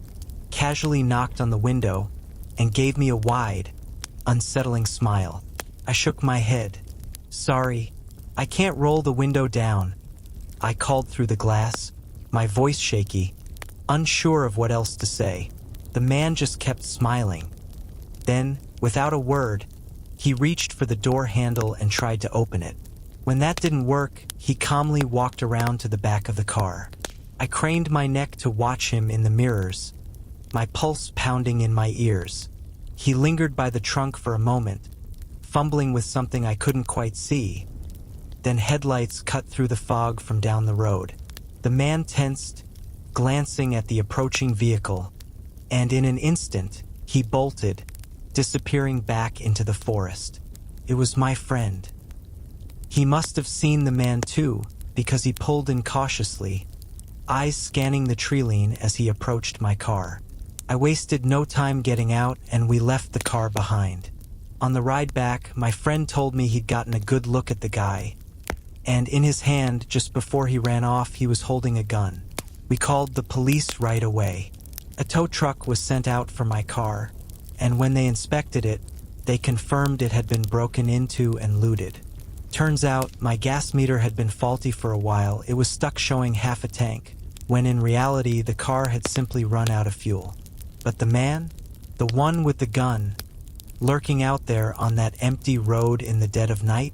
casually knocked on the window, and gave me a wide, unsettling smile. I shook my head. "Sorry, I can't roll the window down," I called through the glass, my voice shaky, unsure of what else to say. The man just kept smiling. Then, without a word, he reached for the door handle and tried to open it. When that didn't work, he calmly walked around to the back of the car. I craned my neck to watch him in the mirrors, my pulse pounding in my ears. He lingered by the trunk for a moment, fumbling with something I couldn't quite see. Then headlights cut through the fog from down the road. The man tensed, glancing at the approaching vehicle, and in an instant, he bolted, disappearing back into the forest. It was my friend. He must have seen the man too, because he pulled in cautiously, eyes scanning the treeline as he approached my car. I wasted no time getting out, and we left the car behind. On the ride back, my friend told me he'd gotten a good look at the guy, and in his hand, just before he ran off, he was holding a gun. We called the police right away. A tow truck was sent out for my car, and when they inspected it, they confirmed it had been broken into and looted. Turns out, my gas meter had been faulty for a while. It was stuck showing half a tank, when in reality the car had simply run out of fuel. But the man, the one with the gun, lurking out there on that empty road in the dead of night,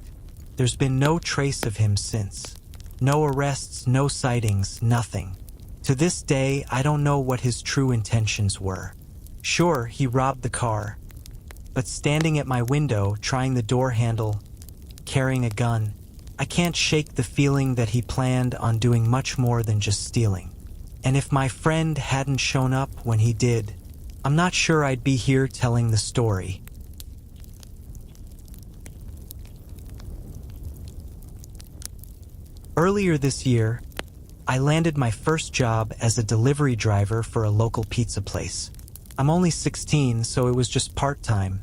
there's been no trace of him since. No arrests, no sightings, nothing. To this day, I don't know what his true intentions were. Sure, he robbed the car, but standing at my window, trying the door handle, carrying a gun, I can't shake the feeling that he planned on doing much more than just stealing. And if my friend hadn't shown up when he did, I'm not sure I'd be here telling the story. Earlier this year, I landed my first job as a delivery driver for a local pizza place. I'm only 16, so it was just part-time,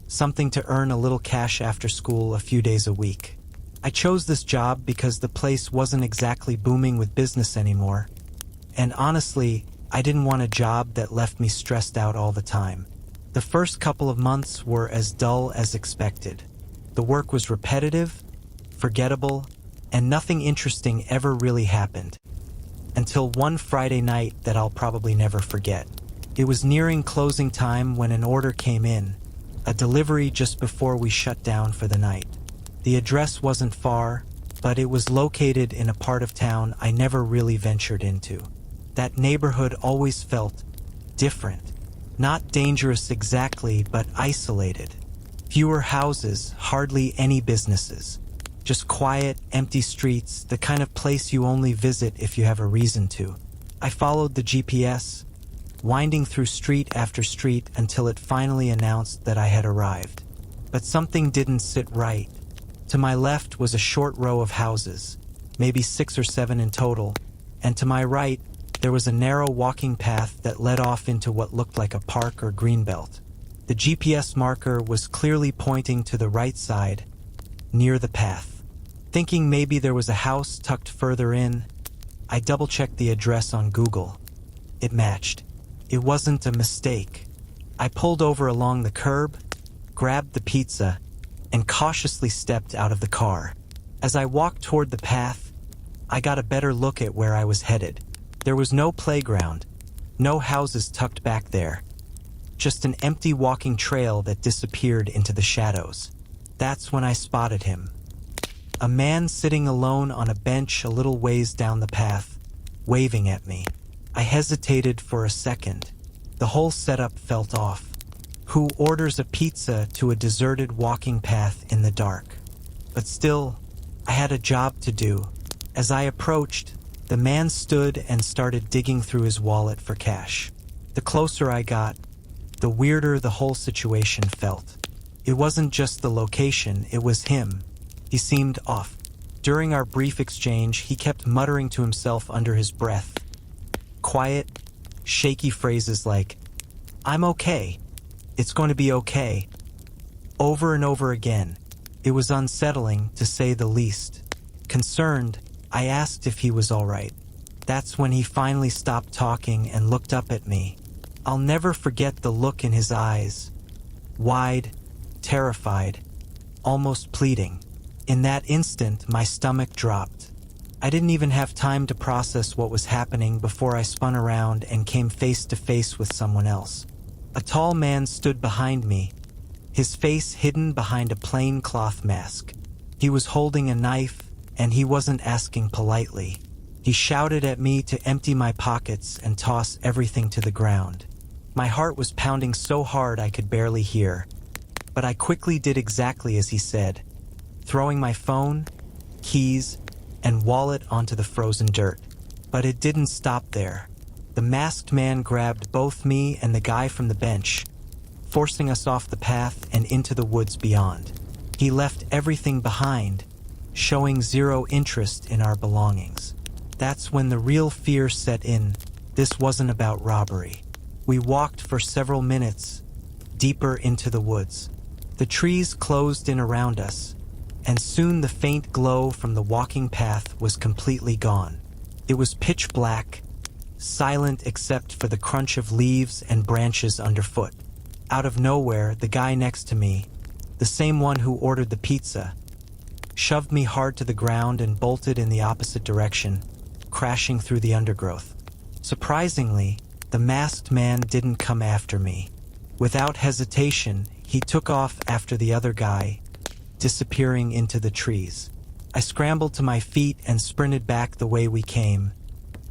something to earn a little cash after school a few days a week. I chose this job because the place wasn't exactly booming with business anymore, and honestly, I didn't want a job that left me stressed out all the time. The first couple of months were as dull as expected. The work was repetitive, forgettable, and nothing interesting ever really happened. Until one Friday night that I'll probably never forget. It was nearing closing time when an order came in, a delivery just before we shut down for the night. The address wasn't far, but it was located in a part of town I never really ventured into. That neighborhood always felt different. Not dangerous exactly, but isolated. Fewer houses, hardly any businesses. Just quiet, empty streets, the kind of place you only visit if you have a reason to. I followed the GPS, winding through street after street until it finally announced that I had arrived. But something didn't sit right. To my left was a short row of houses, maybe 6 or 7 in total, and to my right, there was a narrow walking path that led off into what looked like a park or greenbelt. The GPS marker was clearly pointing to the right side, near the path. Thinking maybe there was a house tucked further in, I double-checked the address on Google. It matched. It wasn't a mistake. I pulled over along the curb, grabbed the pizza, and cautiously stepped out of the car. As I walked toward the path, I got a better look at where I was headed. There was no playground, no houses tucked back there, just an empty walking trail that disappeared into the shadows. That's when I spotted him. A man sitting alone on a bench a little ways down the path, waving at me. I hesitated for a second. The whole setup felt off. Who orders a pizza to a deserted walking path in the dark? But still, I had a job to do. As I approached, the man stood and started digging through his wallet for cash. The closer I got, the weirder the whole situation felt. It wasn't just the location, it was him. He seemed off. During our brief exchange, he kept muttering to himself under his breath. Quiet, shaky phrases like, "I'm okay. It's going to be okay." Over and over again. It was unsettling, to say the least. Concerned, I asked if he was all right. That's when he finally stopped talking and looked up at me. I'll never forget the look in his eyes. Wide, terrified, almost pleading. In that instant, my stomach dropped. I didn't even have time to process what was happening before I spun around and came face to face with someone else. A tall man stood behind me, his face hidden behind a plain cloth mask. He was holding a knife, and he wasn't asking politely. He shouted at me to empty my pockets and toss everything to the ground. My heart was pounding so hard I could barely hear, but I quickly did exactly as he said, throwing my phone, keys, and wallet onto the frozen dirt. But it didn't stop there. The masked man grabbed both me and the guy from the bench, forcing us off the path and into the woods beyond. He left everything behind, showing zero interest in our belongings. That's when the real fear set in. This wasn't about robbery. We walked for several minutes, deeper into the woods. The trees closed in around us, and soon the faint glow from the walking path was completely gone. It was pitch black, silent except for the crunch of leaves and branches underfoot. Out of nowhere, the guy next to me, the same one who ordered the pizza, shoved me hard to the ground and bolted in the opposite direction, crashing through the undergrowth. Surprisingly, the masked man didn't come after me. Without hesitation, he took off after the other guy, disappearing into the trees. I scrambled to my feet and sprinted back the way we came,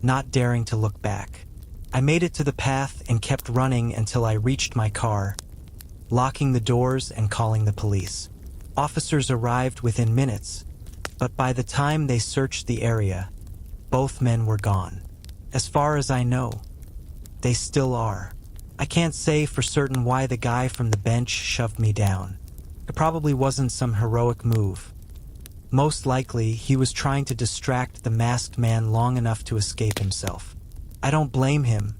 not daring to look back. I made it to the path and kept running until I reached my car, locking the doors and calling the police. Officers arrived within minutes, but by the time they searched the area, both men were gone. As far as I know, they still are. I can't say for certain why the guy from the bench shoved me down. It probably wasn't some heroic move. Most likely, he was trying to distract the masked man long enough to escape himself. I don't blame him,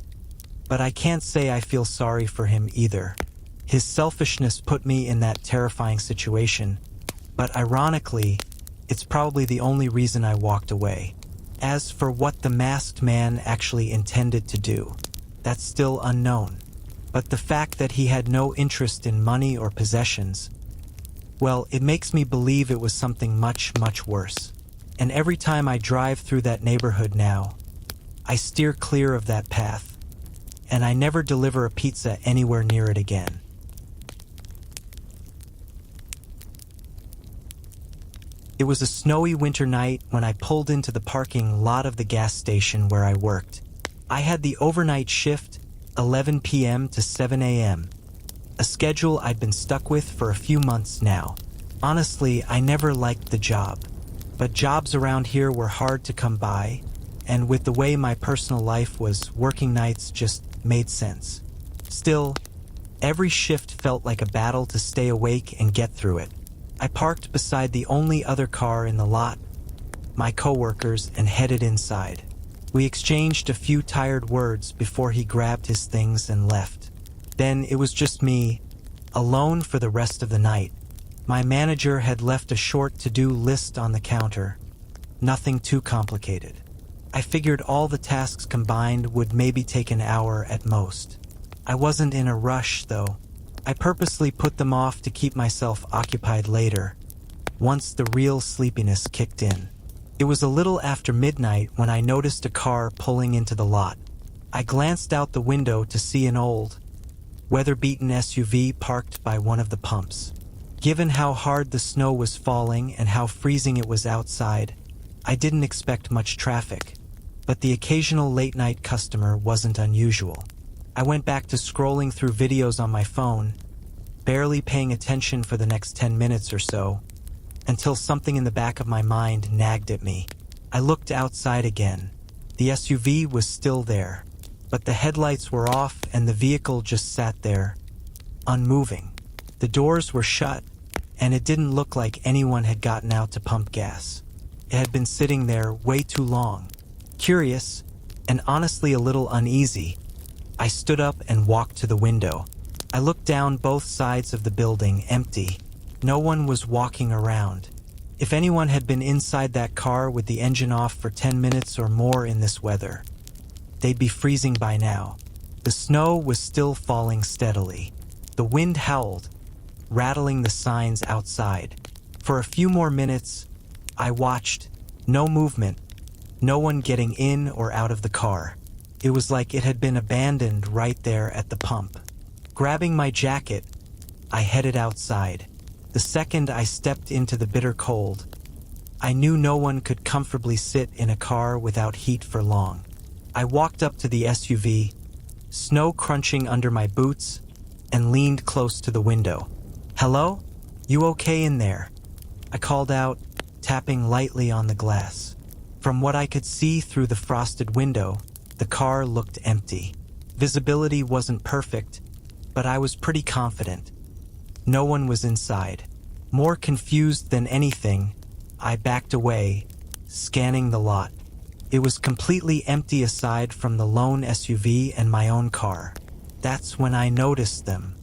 but I can't say I feel sorry for him either. His selfishness put me in that terrifying situation, but ironically, it's probably the only reason I walked away. As for what the masked man actually intended to do, that's still unknown. But the fact that he had no interest in money or possessions, well, it makes me believe it was something much, much worse. And every time I drive through that neighborhood now, I steer clear of that path, and I never deliver a pizza anywhere near it again. It was a snowy winter night when I pulled into the parking lot of the gas station where I worked. I had the overnight shift, 11 p.m. to 7 a.m., a schedule I'd been stuck with for a few months now. Honestly, I never liked the job, but jobs around here were hard to come by, and with the way my personal life was, working nights just made sense. Still, every shift felt like a battle to stay awake and get through it. I parked beside the only other car in the lot, my coworker's, and headed inside. We exchanged a few tired words before he grabbed his things and left. Then it was just me, alone for the rest of the night. My manager had left a short to-do list on the counter. Nothing too complicated. I figured all the tasks combined would maybe take an hour at most. I wasn't in a rush, though. I purposely put them off to keep myself occupied later, once the real sleepiness kicked in. It was a little after midnight when I noticed a car pulling into the lot. I glanced out the window to see an old, weather-beaten SUV parked by one of the pumps. Given how hard the snow was falling and how freezing it was outside, I didn't expect much traffic, but the occasional late-night customer wasn't unusual. I went back to scrolling through videos on my phone, barely paying attention for the next 10 minutes or so, until something in the back of my mind nagged at me. I looked outside again. The SUV was still there, but the headlights were off and the vehicle just sat there, unmoving. The doors were shut, and it didn't look like anyone had gotten out to pump gas. It had been sitting there way too long. Curious, and honestly a little uneasy, I stood up and walked to the window. I looked down both sides of the building, empty. No one was walking around. If anyone had been inside that car with the engine off for 10 minutes or more in this weather, they'd be freezing by now. The snow was still falling steadily. The wind howled, rattling the signs outside. For a few more minutes, I watched. No movement, no one getting in or out of the car. It was like it had been abandoned right there at the pump. Grabbing my jacket, I headed outside. The second I stepped into the bitter cold, I knew no one could comfortably sit in a car without heat for long. I walked up to the SUV, snow crunching under my boots, and leaned close to the window. "Hello? You okay in there?" I called out, tapping lightly on the glass. From what I could see through the frosted window, the car looked empty. Visibility wasn't perfect, but I was pretty confident. No one was inside. More confused than anything, I backed away, scanning the lot. It was completely empty aside from the lone SUV and my own car. That's when I noticed them.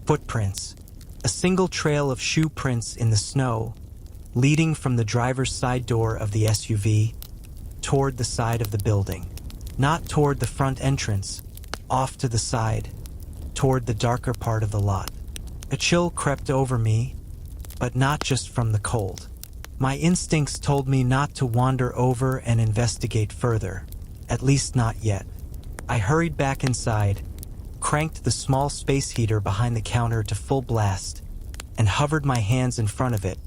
Footprints. A single trail of shoe prints in the snow, leading from the driver's side door of the SUV toward the side of the building. Not toward the front entrance, off to the side, toward the darker part of the lot. A chill crept over me, but not just from the cold. My instincts told me not to wander over and investigate further, at least not yet. I hurried back inside, cranked the small space heater behind the counter to full blast, and hovered my hands in front of it,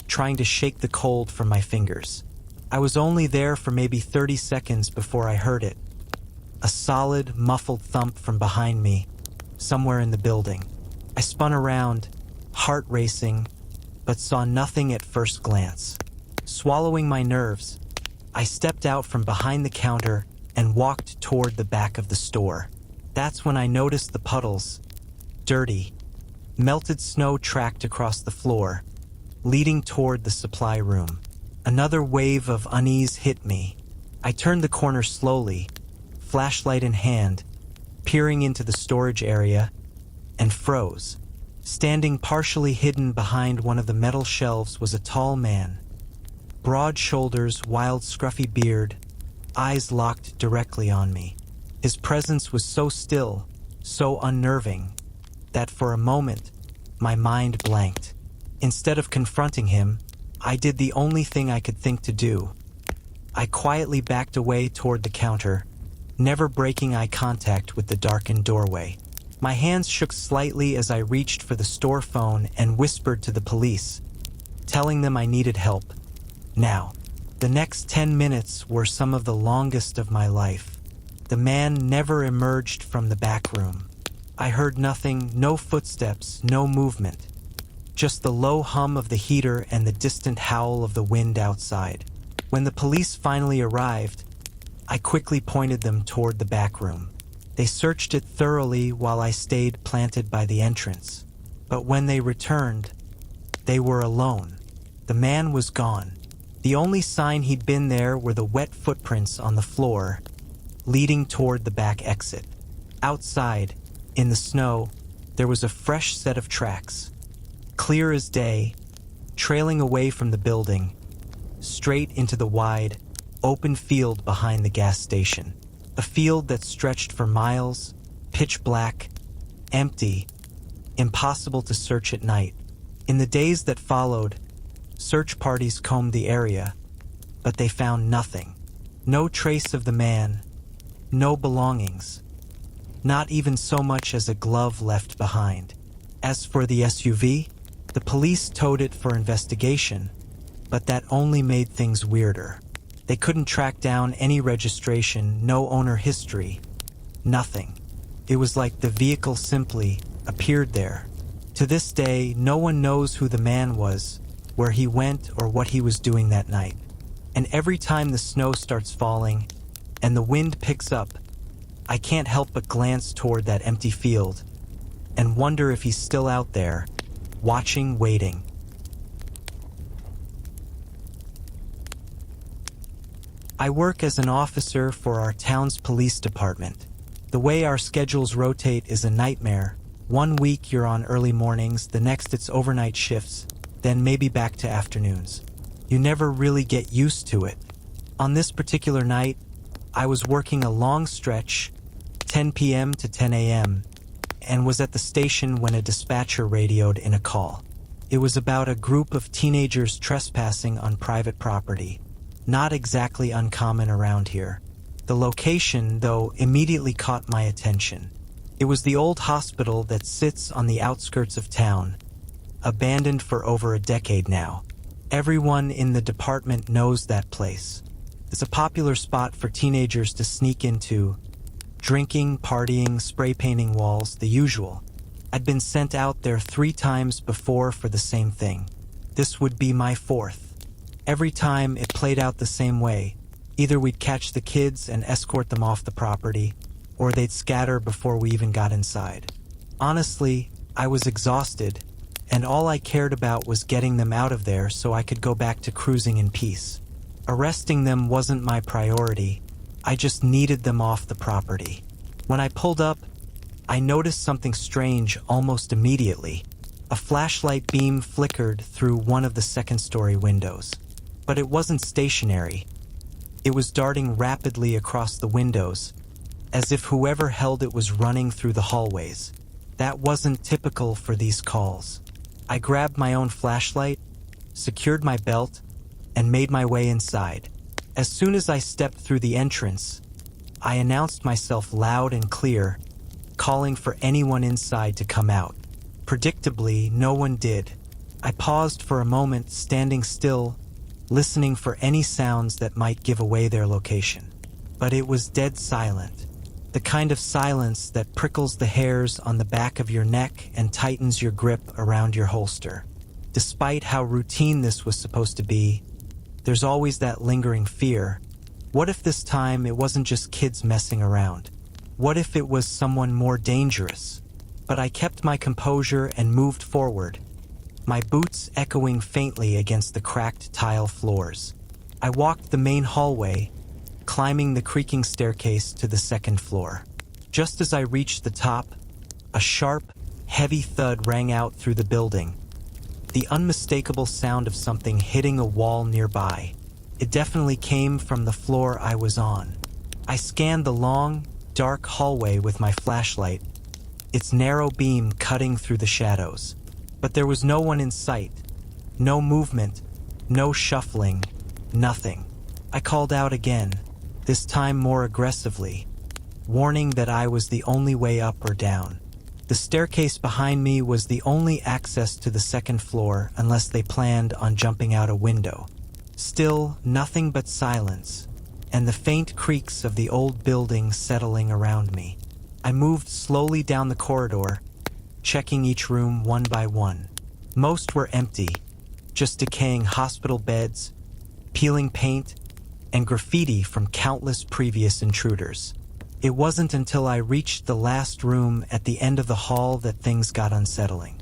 trying to shake the cold from my fingers. I was only there for maybe 30 seconds before I heard it. A solid, muffled thump from behind me, somewhere in the building. I spun around, heart racing, but saw nothing at first glance. Swallowing my nerves, I stepped out from behind the counter and walked toward the back of the store. That's when I noticed the puddles. Dirty, melted snow tracked across the floor, leading toward the supply room. Another wave of unease hit me. I turned the corner slowly, flashlight in hand, peering into the storage area, and froze. Standing partially hidden behind one of the metal shelves was a tall man. Broad shoulders, wild scruffy beard, eyes locked directly on me. His presence was so still, so unnerving, that for a moment, my mind blanked. Instead of confronting him, I did the only thing I could think to do. I quietly backed away toward the counter, never breaking eye contact with the darkened doorway. My hands shook slightly as I reached for the store phone and whispered to the police, telling them I needed help. Now, the next 10 minutes were some of the longest of my life. The man never emerged from the back room. I heard nothing, no footsteps, no movement. Just the low hum of the heater and the distant howl of the wind outside. When the police finally arrived, I quickly pointed them toward the back room. They searched it thoroughly while I stayed planted by the entrance. But when they returned, they were alone. The man was gone. The only sign he'd been there were the wet footprints on the floor, leading toward the back exit. Outside, in the snow, there was a fresh set of tracks, clear as day, trailing away from the building, straight into the wide, open field behind the gas station. A field that stretched for miles, pitch black, empty, impossible to search at night. In the days that followed, search parties combed the area, but they found nothing. No trace of the man, no belongings, not even so much as a glove left behind. As for the SUV, the police towed it for investigation, but that only made things weirder. They couldn't track down any registration, no owner history, nothing. It was like the vehicle simply appeared there. To this day, no one knows who the man was, where he went, or what he was doing that night. And every time the snow starts falling and the wind picks up, I can't help but glance toward that empty field and wonder if he's still out there, watching, waiting. I work as an officer for our town's police department. The way our schedules rotate is a nightmare. 1 week you're on early mornings, the next it's overnight shifts, then maybe back to afternoons. You never really get used to it. On this particular night, I was working a long stretch, 10 p.m. to 10 a.m., and was at the station when a dispatcher radioed in a call. It was about a group of teenagers trespassing on private property. Not exactly uncommon around here. The location, though, immediately caught my attention. It was the old hospital that sits on the outskirts of town, abandoned for over a decade now. Everyone in the department knows that place. It's a popular spot for teenagers to sneak into, drinking, partying, spray painting walls, the usual. I'd been sent out there 3 times before for the same thing. This would be my 4th. Every time it played out the same way. Either we'd catch the kids and escort them off the property, or they'd scatter before we even got inside. Honestly, I was exhausted, and all I cared about was getting them out of there so I could go back to cruising in peace. Arresting them wasn't my priority. I just needed them off the property. When I pulled up, I noticed something strange almost immediately. A flashlight beam flickered through one of the second-story windows. But it wasn't stationary. It was darting rapidly across the windows, as if whoever held it was running through the hallways. That wasn't typical for these calls. I grabbed my own flashlight, secured my belt, and made my way inside. As soon as I stepped through the entrance, I announced myself loud and clear, calling for anyone inside to come out. Predictably, no one did. I paused for a moment, standing still, listening for any sounds that might give away their location. But it was dead silent. The kind of silence that prickles the hairs on the back of your neck and tightens your grip around your holster. Despite how routine this was supposed to be, there's always that lingering fear. What if this time it wasn't just kids messing around? What if it was someone more dangerous? But I kept my composure and moved forward, my boots echoing faintly against the cracked tile floors. I walked the main hallway, climbing the creaking staircase to the second floor. Just as I reached the top, a sharp, heavy thud rang out through the building, the unmistakable sound of something hitting a wall nearby. It definitely came from the floor I was on. I scanned the long, dark hallway with my flashlight, its narrow beam cutting through the shadows. But there was no one in sight. No movement, no shuffling, nothing. I called out again, this time more aggressively, warning that I was the only way up or down. The staircase behind me was the only access to the second floor unless they planned on jumping out a window. Still, nothing but silence. and the faint creaks of the old building settling around me. I moved slowly down the corridor, checking each room one by one. Most were empty, just decaying hospital beds, peeling paint, and graffiti from countless previous intruders. It wasn't until I reached the last room at the end of the hall that things got unsettling.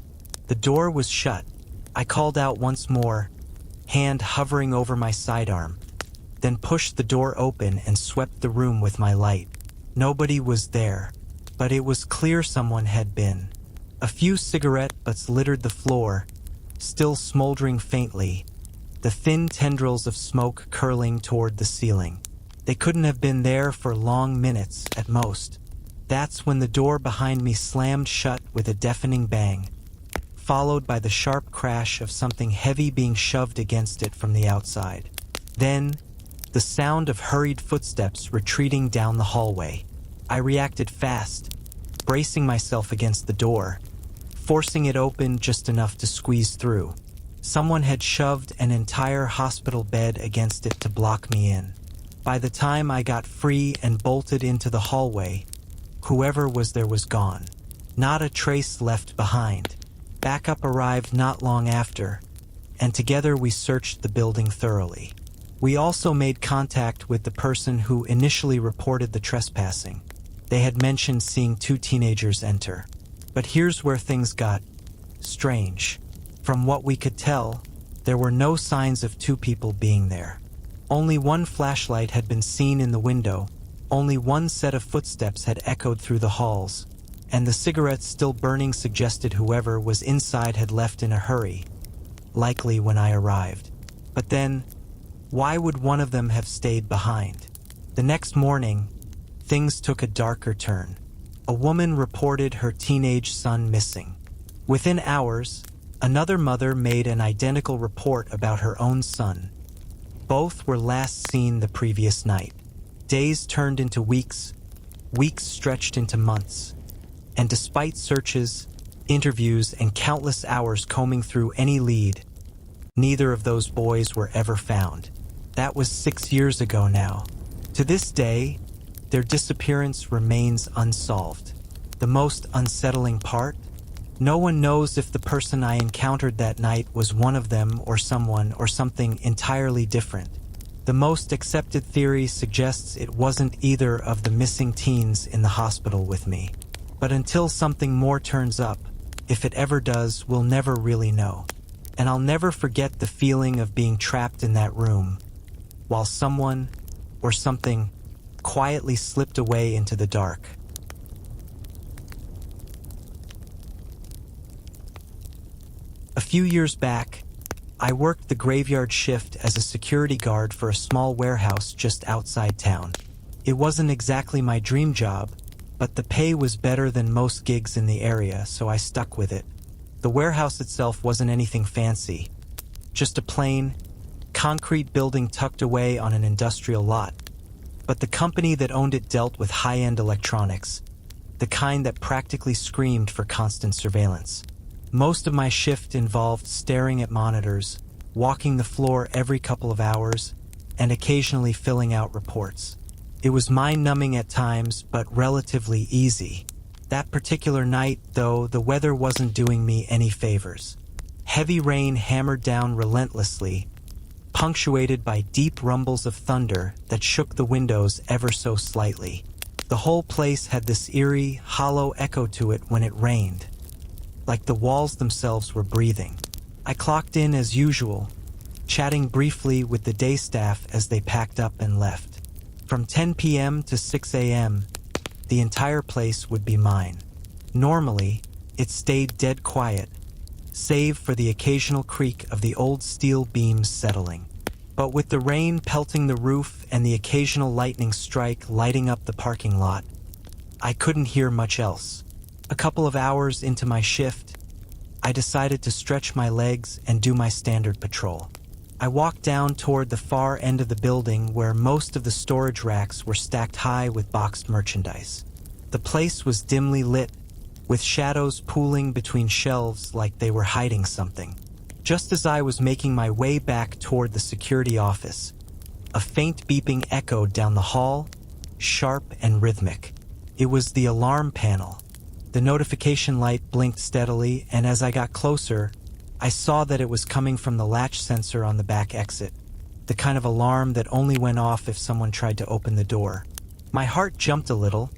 The door was shut. I called out once more, hand hovering over my sidearm, then pushed the door open and swept the room with my light. Nobody was there, but it was clear someone had been. A few cigarette butts littered the floor, still smoldering faintly, the thin tendrils of smoke curling toward the ceiling. They couldn't have been there for long minutes at most. That's when the door behind me slammed shut with a deafening bang, followed by the sharp crash of something heavy being shoved against it from the outside. Then, the sound of hurried footsteps retreating down the hallway. I reacted fast, bracing myself against the door, forcing it open just enough to squeeze through. Someone had shoved an entire hospital bed against it to block me in. By the time I got free and bolted into the hallway, whoever was there was gone. Not a trace left behind. Backup arrived not long after, and together we searched the building thoroughly. We also made contact with the person who initially reported the trespassing. They had mentioned seeing two teenagers enter. But here's where things got strange. From what we could tell, there were no signs of two people being there. Only one flashlight had been seen in the window, only one set of footsteps had echoed through the halls, and the cigarettes still burning suggested whoever was inside had left in a hurry, likely when I arrived. But then, why would one of them have stayed behind? The next morning, things took a darker turn. A woman reported her teenage son missing. Within hours, another mother made an identical report about her own son. Both were last seen the previous night. Days turned into weeks, weeks stretched into months, and despite searches, interviews, and countless hours combing through any lead, neither of those boys were ever found. That was 6 years ago now. To this day, their disappearance remains unsolved. The most unsettling part? No one knows if the person I encountered that night was one of them or someone or something entirely different. The most accepted theory suggests it wasn't either of the missing teens in the hospital with me. But until something more turns up, if it ever does, we'll never really know. And I'll never forget the feeling of being trapped in that room, while someone or something quietly slipped away into the dark. A few years back, I worked the graveyard shift as a security guard for a small warehouse just outside town. It wasn't exactly my dream job, but the pay was better than most gigs in the area, so I stuck with it. The warehouse itself wasn't anything fancy, just a plain, concrete building tucked away on an industrial lot. But the company that owned it dealt with high-end electronics, the kind that practically screamed for constant surveillance. Most of my shift involved staring at monitors, walking the floor every couple of hours, and occasionally filling out reports. It was mind-numbing at times, but relatively easy. That particular night, though, the weather wasn't doing me any favors. Heavy rain hammered down relentlessly, punctuated by deep rumbles of thunder that shook the windows ever so slightly. The whole place had this eerie, hollow echo to it when it rained, like the walls themselves were breathing. I clocked in as usual, chatting briefly with the day staff as they packed up and left. From 10 p.m. to 6 a.m., the entire place would be mine. Normally, it stayed dead quiet, save for the occasional creak of the old steel beams settling. But with the rain pelting the roof and the occasional lightning strike lighting up the parking lot, I couldn't hear much else. A couple of hours into my shift, I decided to stretch my legs and do my standard patrol. I walked down toward the far end of the building where most of the storage racks were stacked high with boxed merchandise. The place was dimly lit, with shadows pooling between shelves like they were hiding something. Just as I was making my way back toward the security office, A faint beeping echoed down the hall, sharp and rhythmic. It was the alarm panel. The notification light blinked steadily, and as I got closer, I saw that it was coming from the latch sensor on the back exit, the kind of alarm that only went off if someone tried to open the door. My heart jumped a little,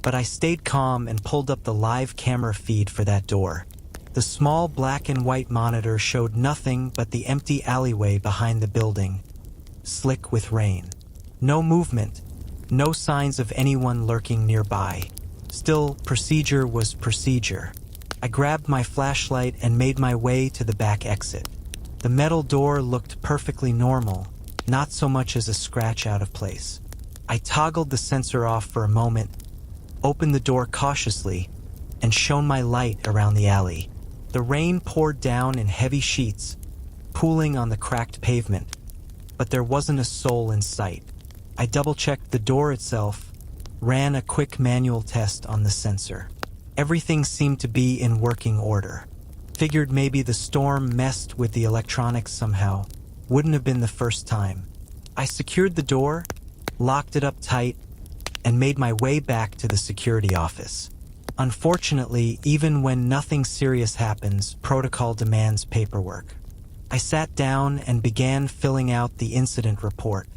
but I stayed calm and pulled up the live camera feed for that door. The small black and white monitor showed nothing but the empty alleyway behind the building, slick with rain. No movement, no signs of anyone lurking nearby. Still, procedure was procedure. I grabbed my flashlight and made my way to the back exit. The metal door looked perfectly normal, not so much as a scratch out of place. I toggled the sensor off for a moment, opened the door cautiously, and shone my light around the alley. The rain poured down in heavy sheets, pooling on the cracked pavement, but there wasn't a soul in sight. I double-checked the door itself, ran a quick manual test on the sensor. Everything seemed to be in working order. Figured maybe the storm messed with the electronics somehow. Wouldn't have been the first time. I secured the door, locked it up tight, and made my way back to the security office. Unfortunately, even when nothing serious happens, protocol demands paperwork. I sat down and began filling out the incident report.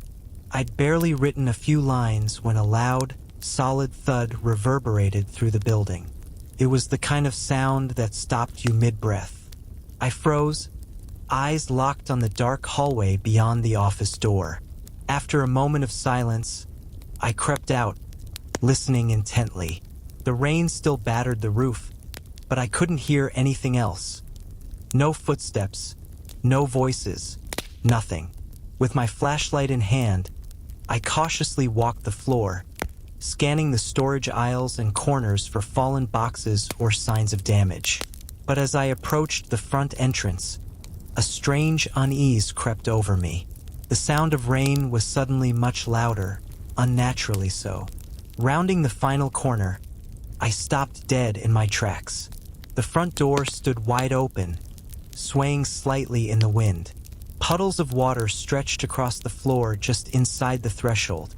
I'd barely written a few lines when a loud, solid thud reverberated through the building. It was the kind of sound that stopped you mid-breath. I froze, eyes locked on the dark hallway beyond the office door. After a moment of silence, I crept out, listening intently. The rain still battered the roof, but I couldn't hear anything else. No footsteps, no voices, nothing. With my flashlight in hand, I cautiously walked the floor, scanning the storage aisles and corners for fallen boxes or signs of damage. But as I approached the front entrance, a strange unease crept over me. The sound of rain was suddenly much louder, unnaturally so. Rounding the final corner, I stopped dead in my tracks. The front door stood wide open, swaying slightly in the wind. Puddles of water stretched across the floor just inside the threshold,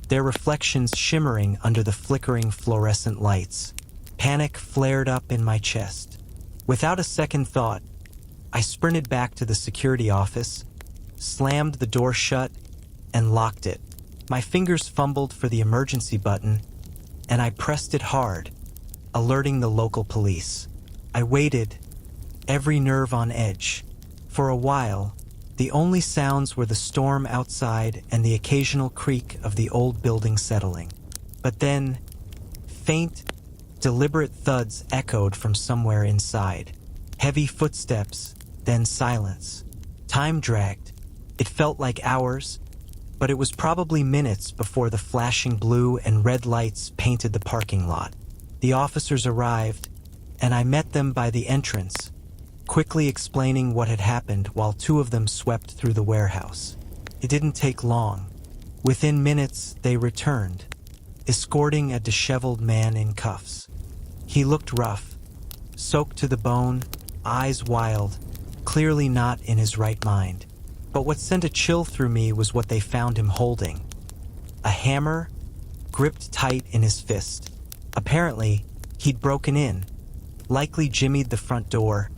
their reflections shimmering under the flickering fluorescent lights. Panic flared up in my chest. Without a second thought, I sprinted back to the security office, slammed the door shut, and locked it. My fingers fumbled for the emergency button, and I pressed it hard, alerting the local police. I waited, every nerve on edge. For a while, the only sounds were the storm outside and the occasional creak of the old building settling. But then, faint, deliberate thuds echoed from somewhere inside. Heavy footsteps, then silence. Time dragged. It felt like hours, but it was probably minutes before the flashing blue and red lights painted the parking lot. The officers arrived, and I met them by the entrance, quickly explaining what had happened while two of them swept through the warehouse. It didn't take long. Within minutes, they returned, escorting a disheveled man in cuffs. He looked rough, soaked to the bone, eyes wild, clearly not in his right mind. But what sent a chill through me was what they found him holding. A hammer, gripped tight in his fist. Apparently, he'd broken in, likely jimmied the front door,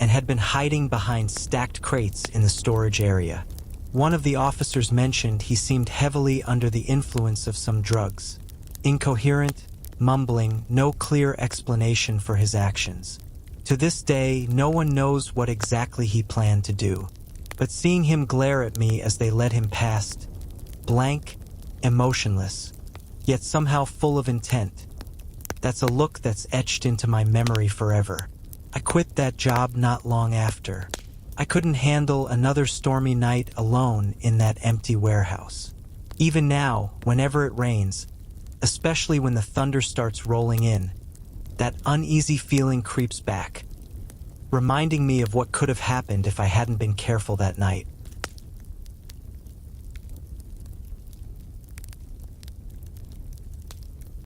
and had been hiding behind stacked crates in the storage area. One of the officers mentioned he seemed heavily under the influence of some drugs. Incoherent, mumbling, no clear explanation for his actions. To this day, no one knows what exactly he planned to do. But seeing him glare at me as they led him past, blank, emotionless, yet somehow full of intent, that's a look that's etched into my memory forever. I quit that job not long after. I couldn't handle another stormy night alone in that empty warehouse. Even now, whenever it rains, especially when the thunder starts rolling in, that uneasy feeling creeps back, reminding me of what could have happened if I hadn't been careful that night.